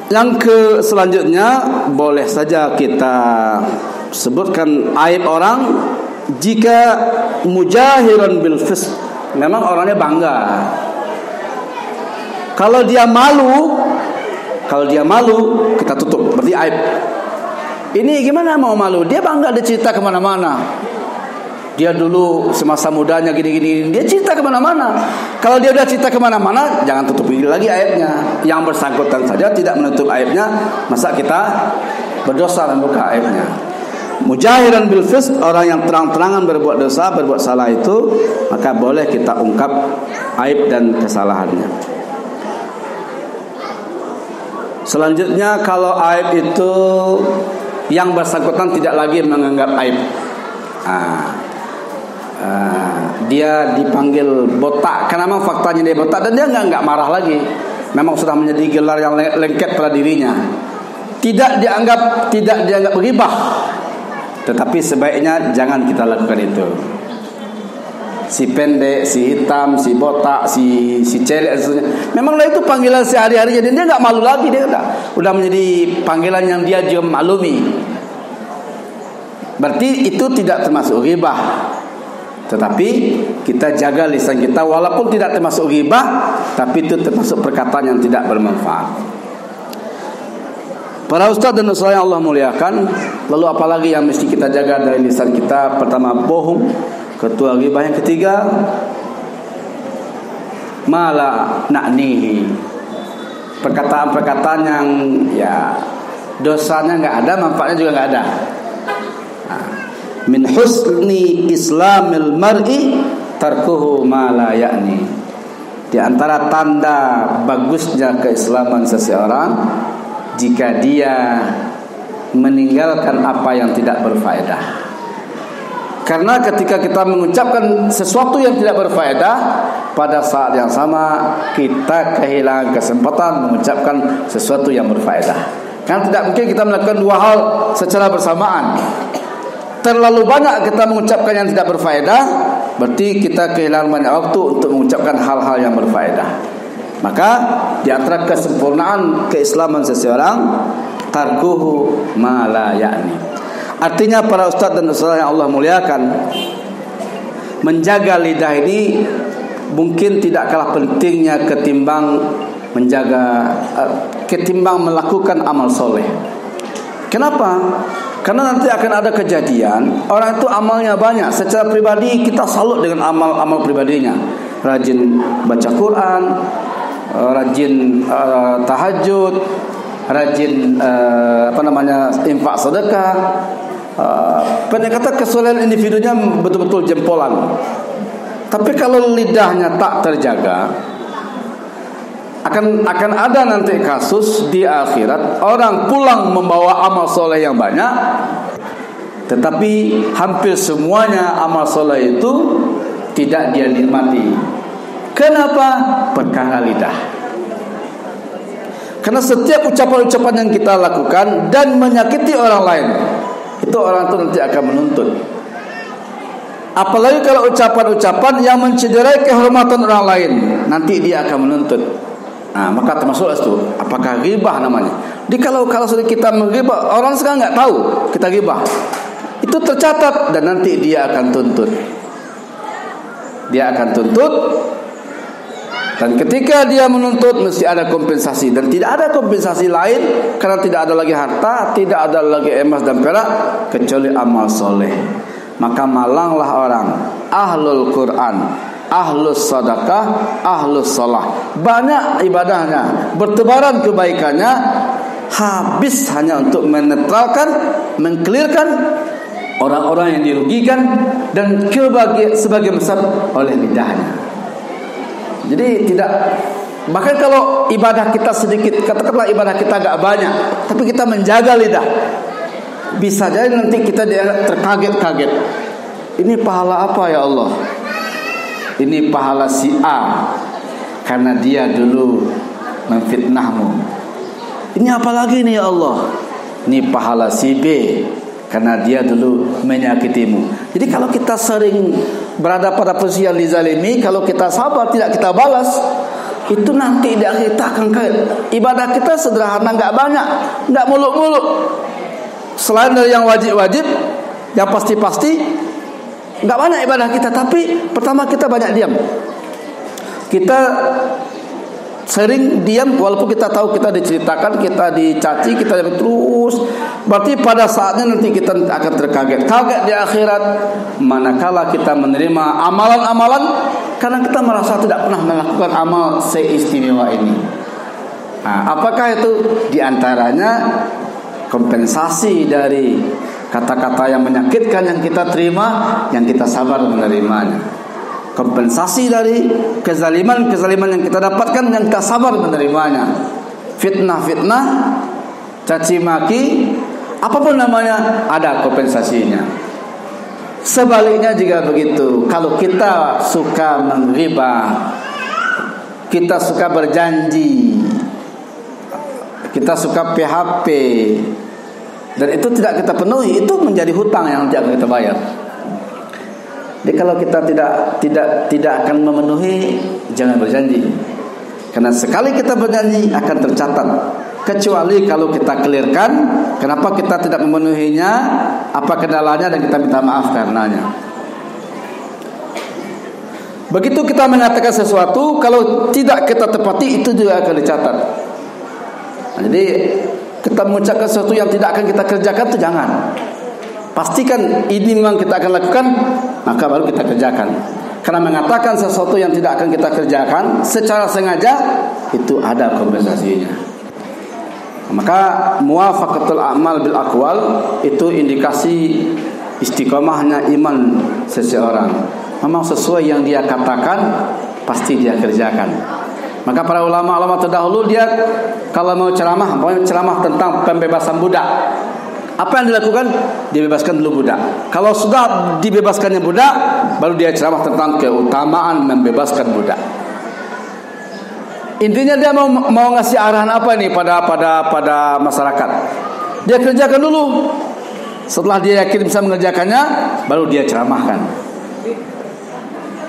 Yang selanjutnya, boleh saja kita sebutkan aib orang jika mujahiran bil fisq. Memang orangnya bangga. Kalau dia malu, kita tutup, berarti aib. Ini gimana mau malu? Dia bangga, dia cerita kemana-mana. Dia dulu semasa mudanya gini-gini, dia cerita kemana-mana. Kalau dia udah cerita kemana-mana, jangan tutupi lagi aibnya. Yang bersangkutan saja tidak menutup aibnya, masa kita berdosa membuka aibnya. Mujahiran bil fisq, orang yang terang-terangan berbuat dosa, berbuat salah itu, maka boleh kita ungkap aib dan kesalahannya. Selanjutnya, kalau aib itu yang bersangkutan tidak lagi menganggap aib. Dia dipanggil botak karena memang faktanya dia botak, dan dia nggak marah lagi. Memang sudah menjadi gelar yang lengket pada dirinya. Tidak dianggap ghibah, tetapi sebaiknya jangan kita lakukan itu. Si pendek, si hitam, si botak, si celek, memanglah itu panggilan sehari-hari, jadi dia nggak malu lagi. Dia udah menjadi panggilan yang dia juga maklumi. Berarti itu tidak termasuk ghibah. Tetapi kita jaga lisan kita, walaupun tidak termasuk ghibah, tapi itu termasuk perkataan yang tidak bermanfaat. Para ustaz dan ustaz yang Allah muliakan, lalu apalagi yang mesti kita jaga dari lisan kita? Pertama, bohong. Kedua, ghibah. Yang ketiga, mala na'nihi, perkataan-perkataan yang dosanya nggak ada, manfaatnya juga nggak ada. Min husni islamil mar'i tarkuhu ma la ya'ni. Di antara tanda bagusnya keislaman seseorang, jika dia meninggalkan apa yang tidak berfaedah. Karena ketika kita mengucapkan sesuatu yang tidak berfaedah, pada saat yang sama kita kehilangan kesempatan mengucapkan sesuatu yang berfaedah. Karena tidak mungkin kita melakukan dua hal secara bersamaan. Terlalu banyak kita mengucapkan yang tidak berfaedah, berarti kita kehilangan banyak waktu untuk mengucapkan hal-hal yang berfaedah. Maka di antara kesempurnaan keislaman seseorang, tarkuhu ma la ya'ni. Artinya para ustaz dan ustazah yang Allah muliakan, menjaga lidah ini mungkin tidak kalah pentingnya ketimbang melakukan amal soleh. Kenapa? Karena nanti akan ada kejadian orang itu amalnya banyak. Secara pribadi kita salut dengan amal pribadinya. Rajin baca Quran, rajin tahajud, rajin infak sedekah. Pendek kata kesolehan individunya betul-betul jempolan. Tapi kalau lidahnya tak terjaga, akan ada nanti kasus di akhirat, orang pulang membawa amal soleh yang banyak, tetapi hampir semuanya amal soleh itu tidak dia nikmati. Kenapa? Perkara lidah. Karena setiap ucapan-ucapan yang kita lakukan dan menyakiti orang lain, itu orang itu nanti akan menuntut. Apalagi kalau ucapan-ucapan yang mencederai kehormatan orang lain, nanti dia akan menuntut. Maka termasuk itu, apakah ghibah namanya? Jadi kalau sudah kita menghibah, orang sekarang nggak tahu kita ghibah, itu tercatat dan nanti dia akan tuntut. Dia akan tuntut Dan ketika dia menuntut mesti ada kompensasi, dan tidak ada kompensasi lain karena tidak ada lagi harta, tidak ada lagi emas dan perak kecuali amal soleh. Maka malanglah orang ahlul Quran, ahlus sadaqah, ahlus salah. Banyak ibadahnya, bertebaran kebaikannya, habis hanya untuk menetralkan, mengkelirkan orang-orang yang dirugikan dan sebagian besar oleh lidahnya. Jadi tidak, bahkan kalau ibadah kita sedikit, katakanlah ibadah kita agak banyak, tapi kita menjaga lidah, bisa jadi nanti kita terkaget-kaget. Ini pahala apa ya Allah? Ini pahala si A karena dia dulu memfitnahmu. Ini apa lagi nih ya Allah? Ini pahala si B karena dia dulu menyakitimu. Jadi kalau kita sering berada pada posisi yang dizalimi, kalau kita sabar tidak kita balas, itu nanti di akhir kita akan ibadah kita sederhana, nggak banyak, nggak muluk-muluk. Selain dari yang wajib-wajib, yang pasti-pasti, nggak banyak ibadah kita. Tapi pertama kita banyak diam. Kita sering diam walaupun kita tahu kita diceritakan, kita dicaci, kita terus. Berarti pada saatnya nanti kita akan terkaget di akhirat manakala kita menerima amalan-amalan karena kita merasa tidak pernah melakukan amal seistimewa ini. Nah, apakah itu? Di antaranya kompensasi dari kata-kata yang menyakitkan yang kita terima, yang kita sabar menerimanya. Kompensasi dari kezaliman yang kita dapatkan, yang kita sabar menerimanya. Fitnah, caci maki, apapun namanya, ada kompensasinya. Sebaliknya juga begitu. Kalau kita suka menghibah, kita suka berjanji, kita suka PHP, dan itu tidak kita penuhi, itu menjadi hutang yang tidak kita bayar. Jadi kalau kita tidak akan memenuhi, jangan berjanji. Karena sekali kita berjanji akan tercatat. Kecuali kalau kita clearkan kenapa kita tidak memenuhinya, apa kendalanya, dan kita minta maaf karenanya. Begitu kita mengatakan sesuatu, kalau tidak kita tepati, itu juga akan dicatat. Nah, jadi kita mengucapkan sesuatu yang tidak akan kita kerjakan, itu jangan. Pastikan ini memang kita akan lakukan, maka baru kita kerjakan. Karena mengatakan sesuatu yang tidak akan kita kerjakan secara sengaja, itu ada kompensasinya. Maka muwafaqatul a'mal bil aqwal itu indikasi istiqomahnya iman seseorang. Memang sesuai yang dia katakan, pasti dia kerjakan. Maka para ulama-ulama terdahulu, dia kalau mau ceramah tentang pembebasan budak, apa yang dilakukan? Dibebaskan dulu budak. Kalau sudah dibebaskannya budak, baru dia ceramah tentang keutamaan membebaskan budak. Intinya dia mau ngasih arahan apa nih pada masyarakat. Dia kerjakan dulu. Setelah dia yakin bisa mengerjakannya, baru dia ceramahkan.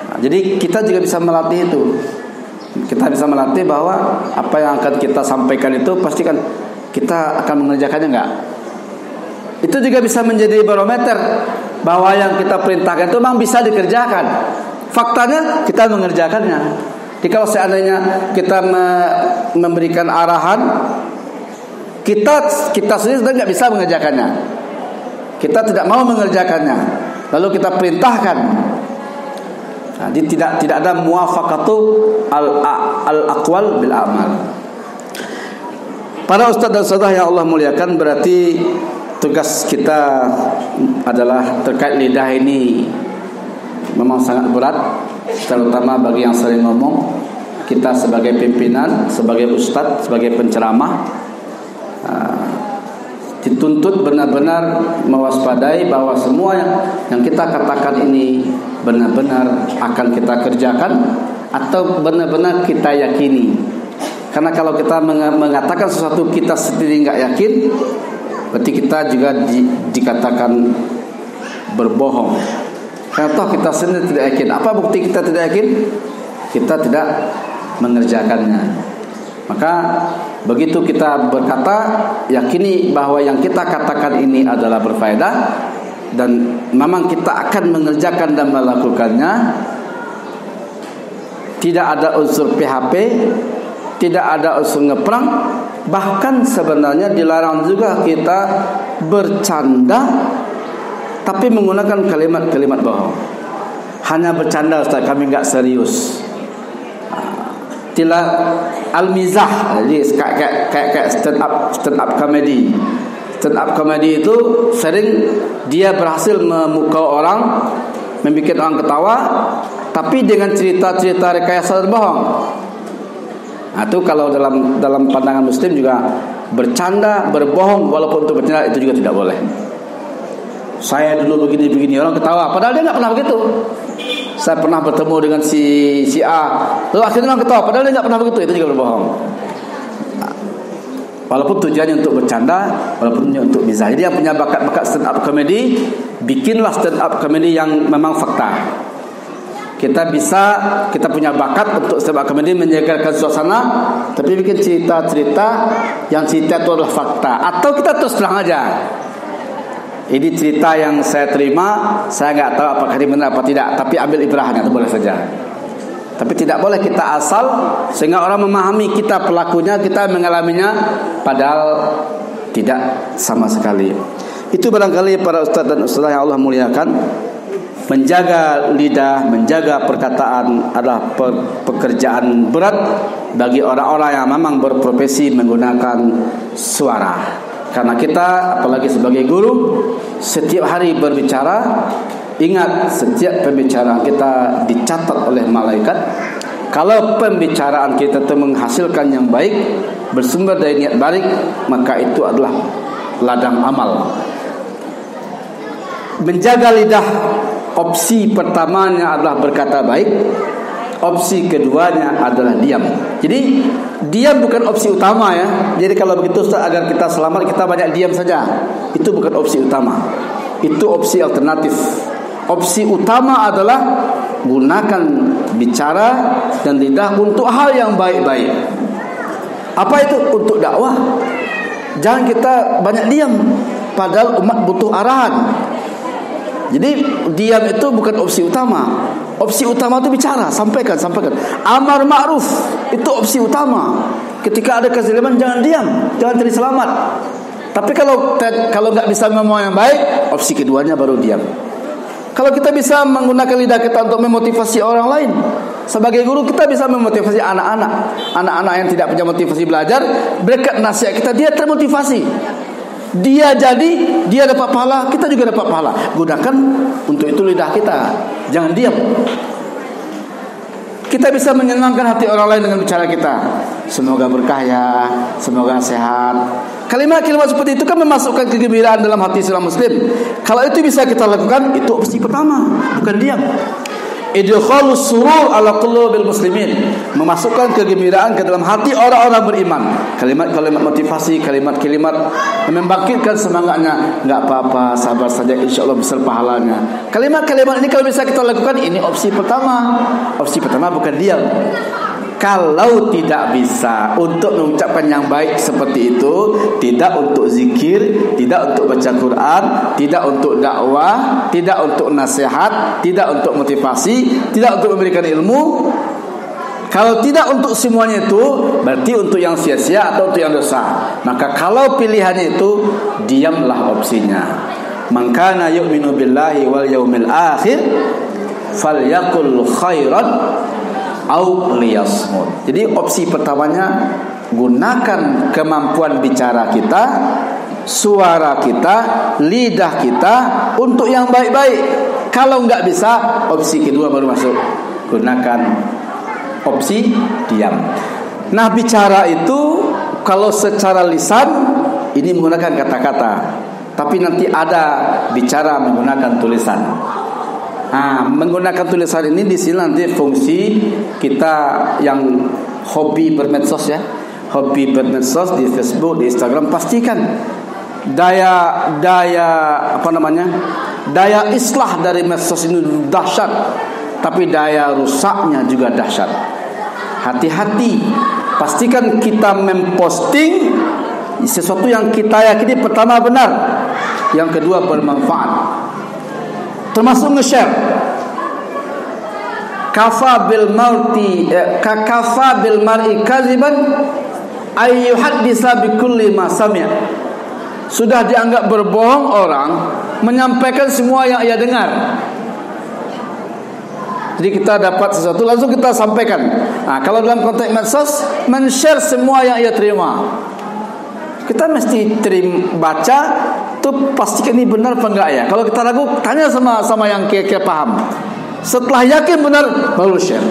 Nah, jadi kita juga bisa melatih itu. Kita bisa melatih bahwa apa yang akan kita sampaikan itu pastikan kita akan mengerjakannya enggak. Itu juga bisa menjadi barometer bahwa yang kita perintahkan itu memang bisa dikerjakan. Faktanya kita mengerjakannya. Jadi kalau seandainya kita memberikan arahan, kita sendiri sudah nggak bisa mengerjakannya. Kita tidak mau mengerjakannya, lalu kita perintahkan. Nah, jadi tidak ada muwafaqatu al-aqwal bil a'mal. Para ustaz dan saudara yang Allah muliakan, berarti tugas kita adalah terkait lidah ini memang sangat berat, terutama bagi yang sering ngomong. Kita sebagai pimpinan, sebagai ustadz, sebagai penceramah, dituntut benar-benar mewaspadai bahwa semua yang kita katakan ini benar-benar akan kita kerjakan atau benar-benar kita yakini. Karena kalau kita mengatakan sesuatu kita sendiri nggak yakin, berarti kita juga dikatakan berbohong. Karena toh kita sendiri tidak yakin. Apa bukti kita tidak yakin? Kita tidak mengerjakannya. Maka begitu kita berkata, yakini bahwa yang kita katakan ini adalah berfaedah dan memang kita akan mengerjakan dan melakukannya. tidak ada unsur PHP, tidak ada unsur ngeprang. Bahkan sebenarnya dilarang juga kita bercanda tapi menggunakan kalimat-kalimat bohong. Hanya bercanda Ustaz, kami enggak serius. Tidak al-mizah. Jadi kayak stand up comedy. Stand up comedy itu sering dia berhasil memukau orang, membuat orang ketawa, tapi dengan cerita-cerita rekayasa dan bohong. Nah, itu kalau dalam pandangan Muslim juga bercanda, berbohong walaupun untuk bercanda itu juga tidak boleh. Saya dulu begini orang ketawa, padahal dia nggak pernah begitu. Saya pernah bertemu dengan si A, lalu akhirnya orang ketawa, padahal dia nggak pernah begitu. Itu juga berbohong. Walaupun tujuannya untuk bercanda, walaupun untuk mizah. Jadi yang punya bakat stand up comedy, bikinlah stand up comedy yang memang fakta. Kita punya bakat untuk stand up comedy, menjaga suasana, tapi bikin cerita-cerita yang cerita itu adalah fakta. Atau kita terus terang aja, ini cerita yang saya terima, saya nggak tahu apakah ini benar apa tidak, tapi ambil ibrahnya, itu boleh saja. Tapi tidak boleh kita asal sehingga orang memahami kita pelakunya, kita mengalaminya, padahal tidak sama sekali. Itu barangkali para ustaz dan ustazah yang Allah muliakan, menjaga lidah, menjaga perkataan adalah pekerjaan berat bagi orang-orang yang memang berprofesi menggunakan suara. Karena kita apalagi sebagai guru setiap hari berbicara, ingat setiap pembicaraan kita dicatat oleh malaikat. Kalau pembicaraan kita itu menghasilkan yang baik, bersumber dari niat baik, maka itu adalah ladang amal. Menjaga lidah, opsi pertamanya adalah berkata baik, opsi keduanya adalah diam. Jadi diam bukan opsi utama ya. Jadi kalau begitu Ustaz, agar kita selamat kita banyak diam saja, itu bukan opsi utama, itu opsi alternatif. Opsi utama adalah gunakan bicara dan lidah untuk hal yang baik-baik. Apa itu? Untuk dakwah. Jangan kita banyak diam, padahal umat butuh arahan. Jadi diam itu bukan opsi utama. Opsi utama itu bicara, sampaikan. Amar ma'ruf itu opsi utama. Ketika ada kezaliman jangan diam, jangan cari selamat. Tapi kalau nggak bisa ngomong yang baik, opsi keduanya baru diam. Kalau kita bisa menggunakan lidah kita untuk memotivasi orang lain, sebagai guru kita bisa memotivasi anak-anak yang tidak punya motivasi belajar, berkat nasihat kita dia termotivasi. Dia dapat pahala, kita juga dapat pahala. Gunakan untuk itu lidah kita, jangan diam. Kita bisa menyenangkan hati orang lain dengan bicara kita. Semoga berkah ya, semoga sehat. Kalimat-kalimat seperti itu kan memasukkan kegembiraan dalam hati seorang muslim. Kalau itu bisa kita lakukan, itu opsi pertama, bukan diam. Idkhalus surur ala qulubil muslimin, memasukkan kegembiraan ke dalam hati orang-orang beriman. Kalimat-kalimat motivasi, kalimat-kalimat membangkitkan semangatnya. Enggak apa-apa, sabar saja, insyaallah besar pahalanya. Kalimat-kalimat ini kalau bisa kita lakukan, ini opsi pertama. Opsi pertama bukan diam. Kalau tidak bisa untuk mengucapkan yang baik seperti itu, tidak untuk zikir, tidak untuk baca Quran, tidak untuk dakwah, tidak untuk nasihat, tidak untuk motivasi, tidak untuk memberikan ilmu. Kalau tidak untuk semuanya itu, berarti untuk yang sia-sia atau untuk yang dosa. Maka kalau pilihannya itu, diamlah opsinya. Man kana yu'minu billahi wal yaumil akhir falyaqul khairan au liyasmut. Jadi opsi pertamanya, gunakan kemampuan bicara kita, suara kita, lidah kita untuk yang baik-baik. Kalau enggak bisa, opsi kedua baru masuk, gunakan opsi diam. Nah, bicara itu kalau secara lisan ini menggunakan kata-kata, tapi nanti ada bicara menggunakan tulisan. Nah, menggunakan tulisan ini di sini nanti fungsi kita yang hobi bermedsos ya, hobi bermedsos di Facebook, di Instagram, pastikan daya islah dari medsos ini dahsyat, tapi daya rusaknya juga dahsyat. Hati-hati, pastikan kita memposting sesuatu yang kita yakini pertama benar, yang kedua bermanfaat, termasuk nge-share. kafa bil mar'i kadziban ay yuhaddisa bi kulli ma sami'a. Sudah dianggap berbohong orang menyampaikan semua yang ia dengar. Jadi kita dapat sesuatu langsung kita sampaikan. Nah, kalau dalam konteks medsos, men-share semua yang ia terima. Kita mesti baca tuh pastikan ini benar apa enggak ya. Kalau kita ragu, tanya sama yang kira-kira paham. Setelah yakin benar, baru share.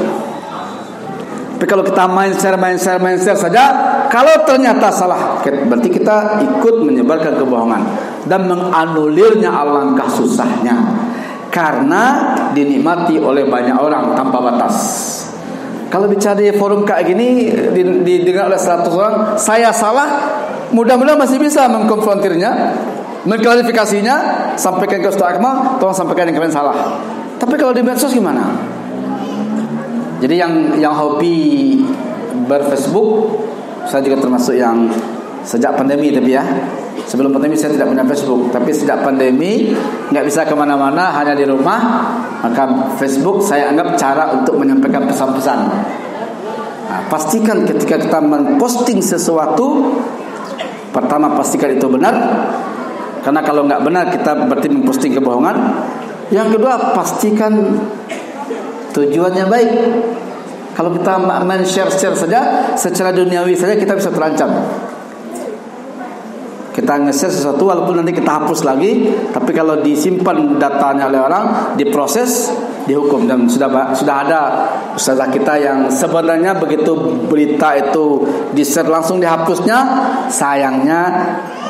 Tapi kalau kita main share saja, kalau ternyata salah, berarti kita ikut menyebarkan kebohongan dan menganulirnya alangkah susahnya, karena dinikmati oleh banyak orang tanpa batas. Kalau bicara di forum kayak gini, didengar oleh 100 orang, saya salah, mudah-mudahan masih bisa mengkonfrontirnya, mengklarifikasinya, sampaikan ke Ustaz Akmal, tolong sampaikan yang kalian salah. Tapi kalau di medsos gimana? Jadi yang hobi berFacebook, saya juga termasuk yang sejak pandemi, tapi ya sebelum pandemi saya tidak punya Facebook, tapi sejak pandemi nggak bisa kemana-mana, hanya di rumah, maka Facebook saya anggap cara untuk menyampaikan pesan-pesan. Nah, pastikan ketika kita memposting sesuatu, pertama pastikan itu benar, karena kalau nggak benar kita berarti memposting kebohongan. Yang kedua, pastikan tujuannya baik. Kalau kita main share saja, secara duniawi saja kita bisa terancam. Kita nge-share sesuatu walaupun nanti kita hapus lagi, tapi kalau disimpan datanya oleh orang, diproses, dihukum. Dan sudah ada ustazah kita yang sebenarnya begitu berita itu di-share langsung dihapusnya, sayangnya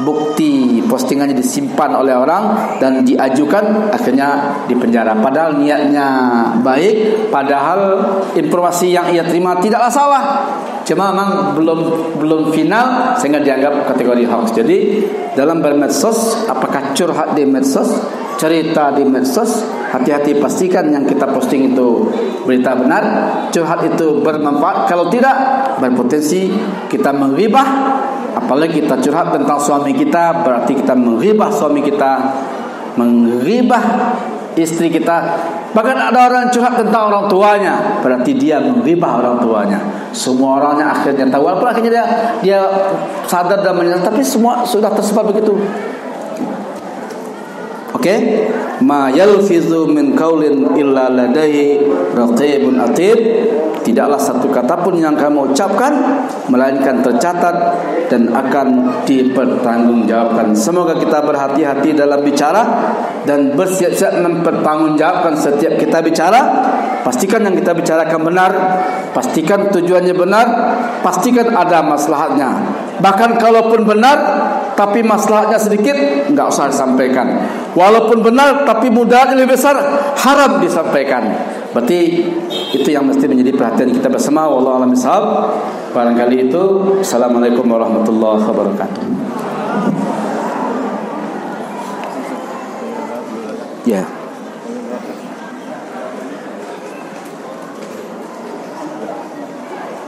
bukti postingannya disimpan oleh orang dan diajukan, akhirnya dipenjara. Padahal niatnya baik, padahal informasi yang ia terima tidaklah salah, cuma memang belum final sehingga dianggap kategori hoax. Jadi dalam bermedsos, apakah curhat di medsos, cerita di medsos, hati-hati, pastikan yang kita posting itu berita benar, curhat itu bermanfaat. Kalau tidak, berpotensi kita menghibah. Apalagi kita curhat tentang suami kita, berarti kita menghibah suami kita, menghibah istri kita. Bahkan ada orang curhat tentang orang tuanya, berarti dia menghibah orang tuanya. Semua orangnya akhirnya tahu, walaupun akhirnya dia sadar dan menyadari, tapi semua sudah tersebar begitu. Oke, ma yalfizu min qaulin illa ladaihi raqibun atid. Tidaklah satu kata pun yang kamu ucapkan melainkan tercatat dan akan dipertanggungjawabkan. Semoga kita berhati-hati dalam bicara dan bersiap-siap mempertanggungjawabkan setiap kita bicara. Pastikan yang kita bicarakan benar, pastikan tujuannya benar, pastikan ada maslahatnya. Bahkan kalaupun benar tapi maslahatnya sedikit, enggak usah disampaikan. Walaupun benar tapi mudaratnya lebih besar, haram disampaikan. Berarti itu yang mesti menjadi perhatian kita bersama. Wallahu a'lam bishawab. Barangkali itu. Assalamualaikum warahmatullahi wabarakatuh. Ya.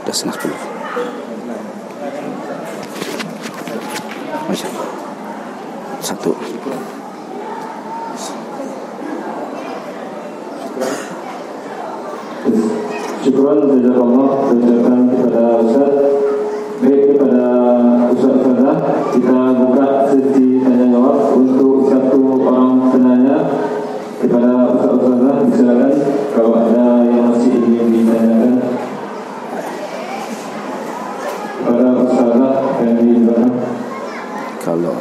Udah 9:10. Masya. Satu. Syukuran jazakallah ucapkan kepada Ustaz. Baik, kepada Ustaz-Ustazah, kita buka sesi tanya jawab untuk satu orang penanya. Kepada Ustaz-Ustazah, silakan kalau ada yang masih ingin ditanyakan. Kepada Ustazah yang di belakang. Kalau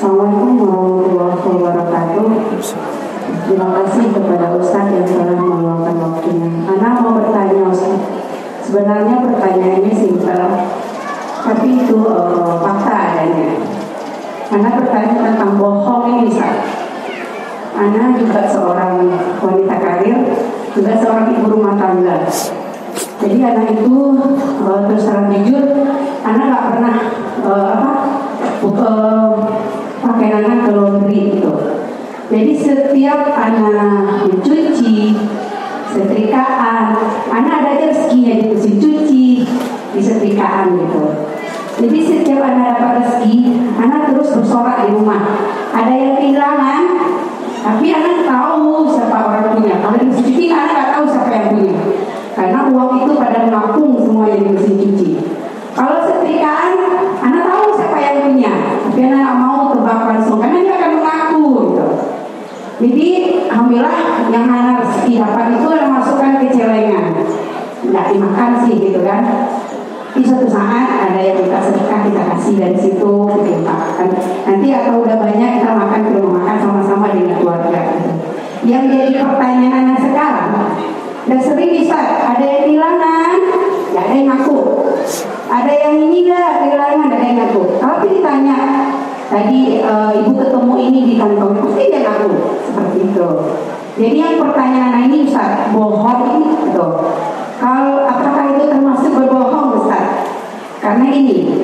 Assalamualaikum warahmatullahi wabarakatuh. Terima kasih kepada Ustaz yang telah meluangkan waktunya. Ana mau bertanya Ustaz. Sebenarnya pertanyaannya simpel, tapi itu fakta adanya. Ana bertanya tentang bohong ini Ustaz. Ana juga seorang wanita karir, juga seorang ibu rumah tangga. Jadi anak itu terus terang jujur, anak nggak pernah pakaian anak ke laundry gitu. kesetrikaan gitu. Jadi setiap anak dapat rezeki, anak terus bersorak di rumah. Ada yang kehilangan, tapi anak tahu siapa orang punya. Kalau di mesin cuci anak nggak tahu siapa yang punya, karena uang itu pada mengapung semuanya di mesin cuci. Kalau setrikaan, anak tahu siapa yang punya, tapi anak nggak mau tebak langsung, karena dia akan mengaku gitu. Jadi alhamdulillah yang anak rezeki dapat itu adalah masukkan ke celengan, nggak dimakan sih gitu kan. Di suatu saat ada yang minta sedekah, kita kasih dari situ, kita makan. Nanti atau udah banyak kita makan ke rumah makan sama-sama dengan keluarga. Yang jadi pertanyaan sekarang, dan sering bisa ada yang kehilangan, ya ada yang ngaku. Ada yang ini dah kehilangan, ada yang ngaku. Tapi ditanya, tadi ibu ketemu ini di kantong, pasti dia ngaku seperti itu. Jadi yang pertanyaan ini Ustaz, bohong ini betul. Kalau apakah itu termasuk berbohong Ustaz? Karena ini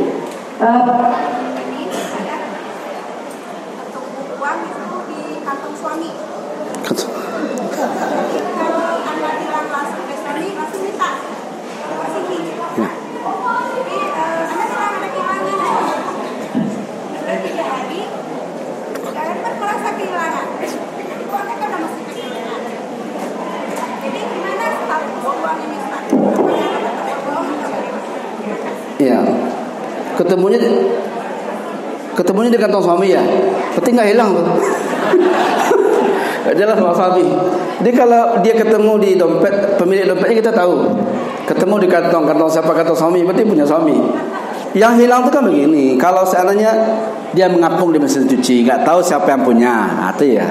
uang itu di kantong suami. Kalau anda bilang langsung ke suami, langsung minta masih gini. Tapi anda bilang ada kehilangan. Setelah 3 hari, jangan merasa kehilangan. Uangnya kan masih kehilangan. Jadi gimana status uang ini? Ya, ketemunya di kantong suami ya, berarti nggak hilang tuh. Gak jelas sama suami. Jadi kalau dia ketemu di dompet, pemilik dompetnya kita tahu. Ketemu di kantong siapa, kantong suami, berarti punya suami. Yang hilang tuh kan begini, kalau seandainya dia mengapung di mesin cuci, nggak tahu siapa yang punya, itu ya.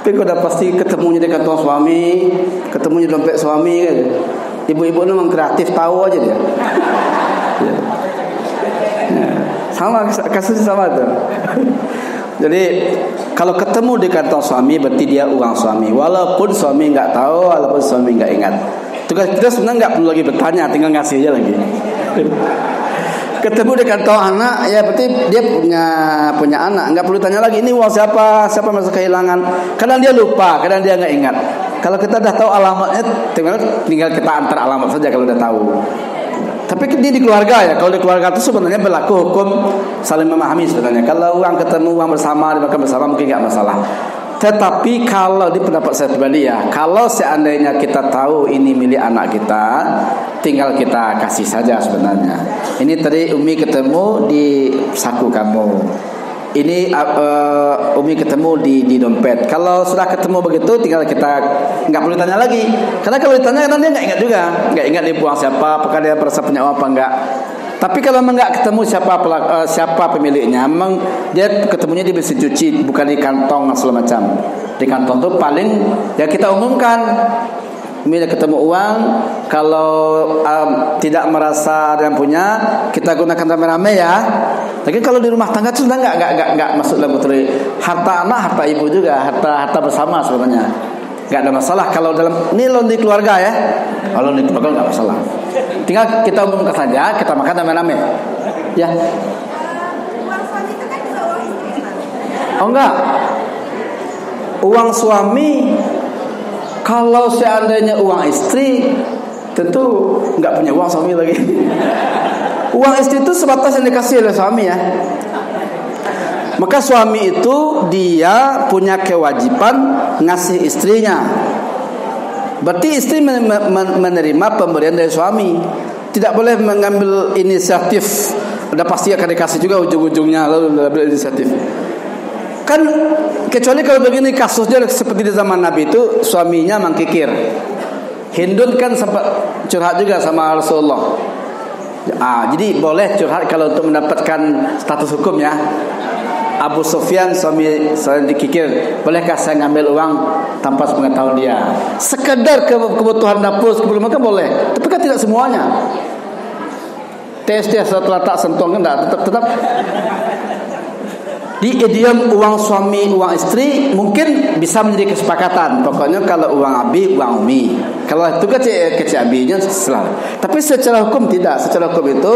Tapi kalau udah pasti ketemunya di kantong suami, ketemunya di dompet suami kan. Ibu-ibu memang kreatif, tahu aja dia. Ya. Sama kasusnya sama tuh. Jadi kalau ketemu di kantong suami berarti dia uang suami, walaupun suami nggak tahu, walaupun suami nggak ingat. Tugas kita sebenarnya nggak perlu lagi bertanya, tinggal ngasih aja lagi. Ketemu di kantong anak, ya berarti dia punya anak, nggak perlu tanya lagi ini uang siapa masa kehilangan. Kadang dia lupa, kadang dia nggak ingat. Kalau kita udah tahu alamatnya, tinggal kita antar alamat saja kalau udah tahu. Tapi ini di keluarga ya. Kalau di keluarga itu sebenarnya berlaku hukum saling memahami sebenarnya. Kalau uang ketemu uang bersama, dimakan bersama mungkin nggak masalah. Tetapi kalau di pendapat saya pribadi ya, kalau seandainya kita tahu ini milik anak kita, tinggal kita kasih saja sebenarnya. Ini tadi Umi ketemu di saku kamu. Ini Umi ketemu di dompet. Kalau sudah ketemu begitu, tinggal kita nggak perlu tanya lagi. Karena kalau ditanya kan dia nggak ingat juga, nggak ingat dia buang siapa, apakah dia merasa punya uang apa enggak. Tapi kalau nggak ketemu siapa pemiliknya, memang dia ketemunya di mesin cuci, bukan di kantong segala macam. Di kantong tuh paling ya kita umumkan. Bila ketemu uang, kalau tidak merasa ada yang punya, kita gunakan rame-rame ya. Tapi kalau di rumah tangga itu sudah nggak masuk dalam kategori harta anak, harta ibu juga, harta bersama sebenarnya. Nggak ada masalah kalau dalam ini loan di keluarga ya. Kalau di keluarga nggak masalah. Tinggal kita umumkan saja, kita makan rame-rame. Ya. Uang suami itu kan juga uang istri. Oh enggak. Uang suami kalau seandainya uang istri, tentu nggak punya uang suami lagi. Uang istri itu sebatas yang dikasih oleh suami ya. Maka suami itu dia punya kewajiban ngasih istrinya. Berarti istri menerima pemberian dari suami. Tidak boleh mengambil inisiatif. Udah pasti akan dikasih juga ujung-ujungnya, lalu ambil inisiatif. Kan kecuali kalau begini kasusnya seperti di zaman Nabi itu suaminya mangkikir. Hindun kan sempat curhat juga sama Rasulullah. Jadi boleh curhat kalau untuk mendapatkan status hukum ya. Abu Sufyan suami saya dikikir, bolehkah saya ngambil uang tanpa sepengetahuan dia? Sekedar kebutuhan dapur sebelum makan boleh, tapi kan tidak semuanya. Tes setelah tak sentuh kan tetap. Di idiom uang suami, uang istri mungkin bisa menjadi kesepakatan. Pokoknya kalau uang abi, uang umi. Kalau itu kecil abinya selalu. Tapi secara hukum tidak. Secara hukum itu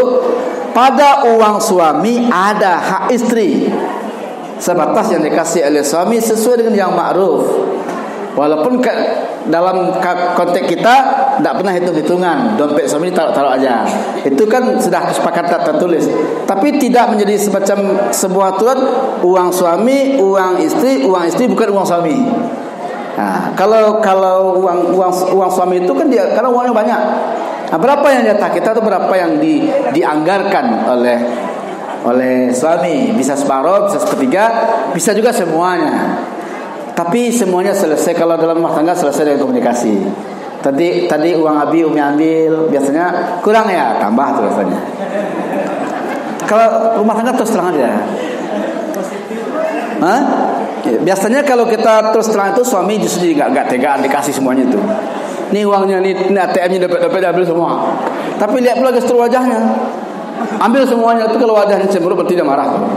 pada uang suami ada hak istri. Sebatas yang dikasih oleh suami sesuai dengan yang ma'ruf. Walaupun dalam konteks kita tidak pernah hitung-hitungan, dompet suami taruh aja. Itu kan sudah kesepakatan tertulis. Tapi tidak menjadi semacam sebuah aturan uang suami, uang istri bukan uang suami. Nah, kalau uang suami itu kan dia karena uangnya banyak. Nah, berapa yang jatah kita atau berapa yang dianggarkan oleh suami? Bisa separuh, bisa sepertiga, bisa juga semuanya. Tapi semuanya selesai kalau dalam rumah tangga selesai dengan komunikasi. Tadi uang Umi ambil, biasanya kurang ya, tambah tuh rasanya. Kalau rumah tangga terus terang aja. Hah? Biasanya kalau kita terus terang itu suami justru nggak tegaan dikasih semuanya itu. Nih uangnya, nih ATM-nya dapat ambil semua. Tapi lihat pula gestur wajahnya, ambil semuanya. Itu kalau wajahnya cemberut berarti dia marah tuh.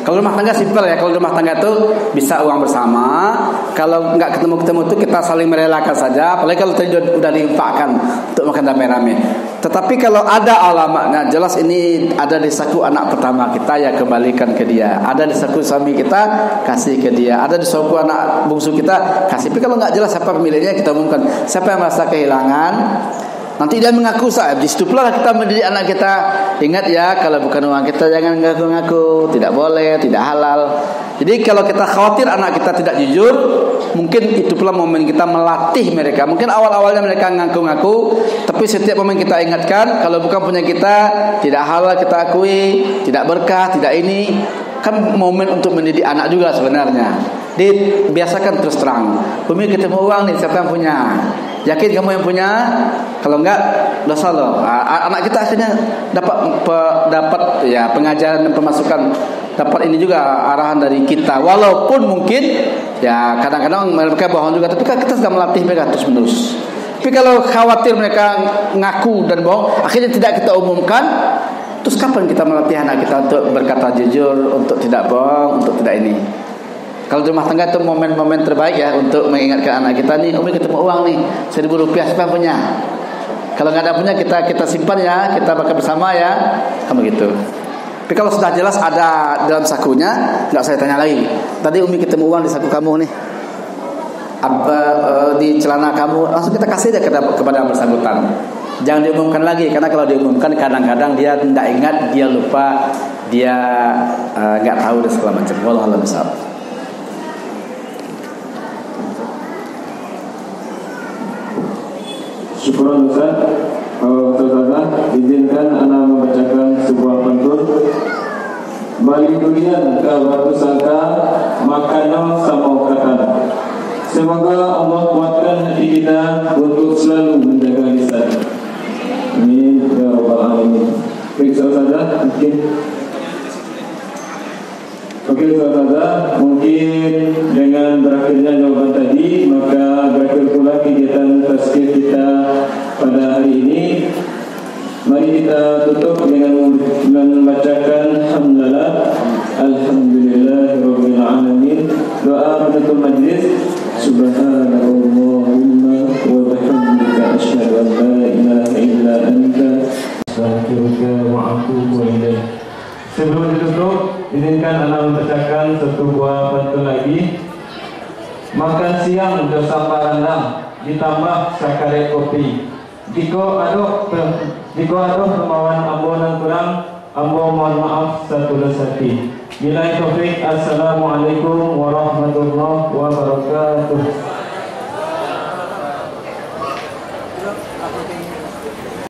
Kalau rumah tangga simpel ya. Kalau rumah tangga itu bisa uang bersama. Kalau nggak ketemu itu kita saling merelakan saja. Apalagi kalau tadi udah diinfakkan untuk makan rame-rame. Tetapi kalau ada alamatnya, jelas ini ada di saku anak pertama kita, ya kembalikan ke dia. Ada di saku suami kita, kasih ke dia. Ada di saku anak bungsu kita, kasih. Tapi kalau nggak jelas siapa pemiliknya, kita umumkan. Siapa yang merasa kehilangan, nanti dia mengaku sahib. Di situ pula kita mendidik anak kita. Ingat ya, kalau bukan uang kita jangan ngaku-ngaku. Tidak boleh, tidak halal. Jadi kalau kita khawatir anak kita tidak jujur, mungkin itu pula momen kita melatih mereka. Mungkin awal-awalnya mereka ngaku-ngaku, tapi setiap momen kita ingatkan, kalau bukan punya kita, tidak halal kita akui, tidak berkah, tidak ini. Kan momen untuk mendidik anak juga sebenarnya. Dibiasakan terus terang. Umi ketemu uang nih, siapa yang punya? Yakin kamu yang punya? Kalau enggak, dosa loh. Anak kita akhirnya dapat ya pengajaran dan pemasukan, dapat ini juga arahan dari kita. Walaupun mungkin ya kadang-kadang mereka bohong juga, tapi kan kita sudah melatih mereka terus menerus. Tapi kalau khawatir mereka ngaku dan bohong, akhirnya tidak kita umumkan. Terus kapan kita melatih anak kita untuk berkata jujur, untuk tidak bohong, untuk tidak ini? Kalau di rumah tangga itu momen-momen terbaik ya untuk mengingatkan anak kita nih, Umi ketemu uang nih, Rp1.000, siapa yang punya? Kalau nggak ada punya kita simpan ya, kita makan bersama ya, kamu gitu. Tapi kalau sudah jelas ada dalam sakunya, nggak saya tanya lagi. Tadi Umi ketemu uang di saku kamu nih, apa di celana kamu, langsung kita kasih aja kepada yang bersangkutan. Jangan diumumkan lagi, karena kalau diumumkan kadang-kadang dia tidak ingat, dia lupa, dia nggak tahu dan segala macam. Wallahu a'lam bishawab. Syukuran Ustaz. Saudara, izinkan ana membacakan sebuah pantun. Balik durian ke batu sangka, makano sama kata. Semoga Allah kuatkan hati kita untuk selalu menjaga lisan. Amin ya rabbal alamin. Baik saudara, Oke saudara, mungkin dengan berakhirnya jawaban tadi, maka berakhir pula kegiatan tazkir kita pada hari ini. Mari kita tutup dengan membacakan hamdalah, alhamdulillahirabbil alamin. Doa penutup majlis. Subhanallahumma wa bihamdika asyhadu an la ilaha illa anta astaghfiruka wa atubu ilaik. Sebelum ditutup, izinkan anda membacakan satu buah pantun lagi. Makan siang bersama rendang ditambah sakare kopi. Jika aduh kemauan ambo dan kurang, ambo mohon maaf satu lesati. Bila taufik, assalamualaikum warahmatullahi wabarakatuh.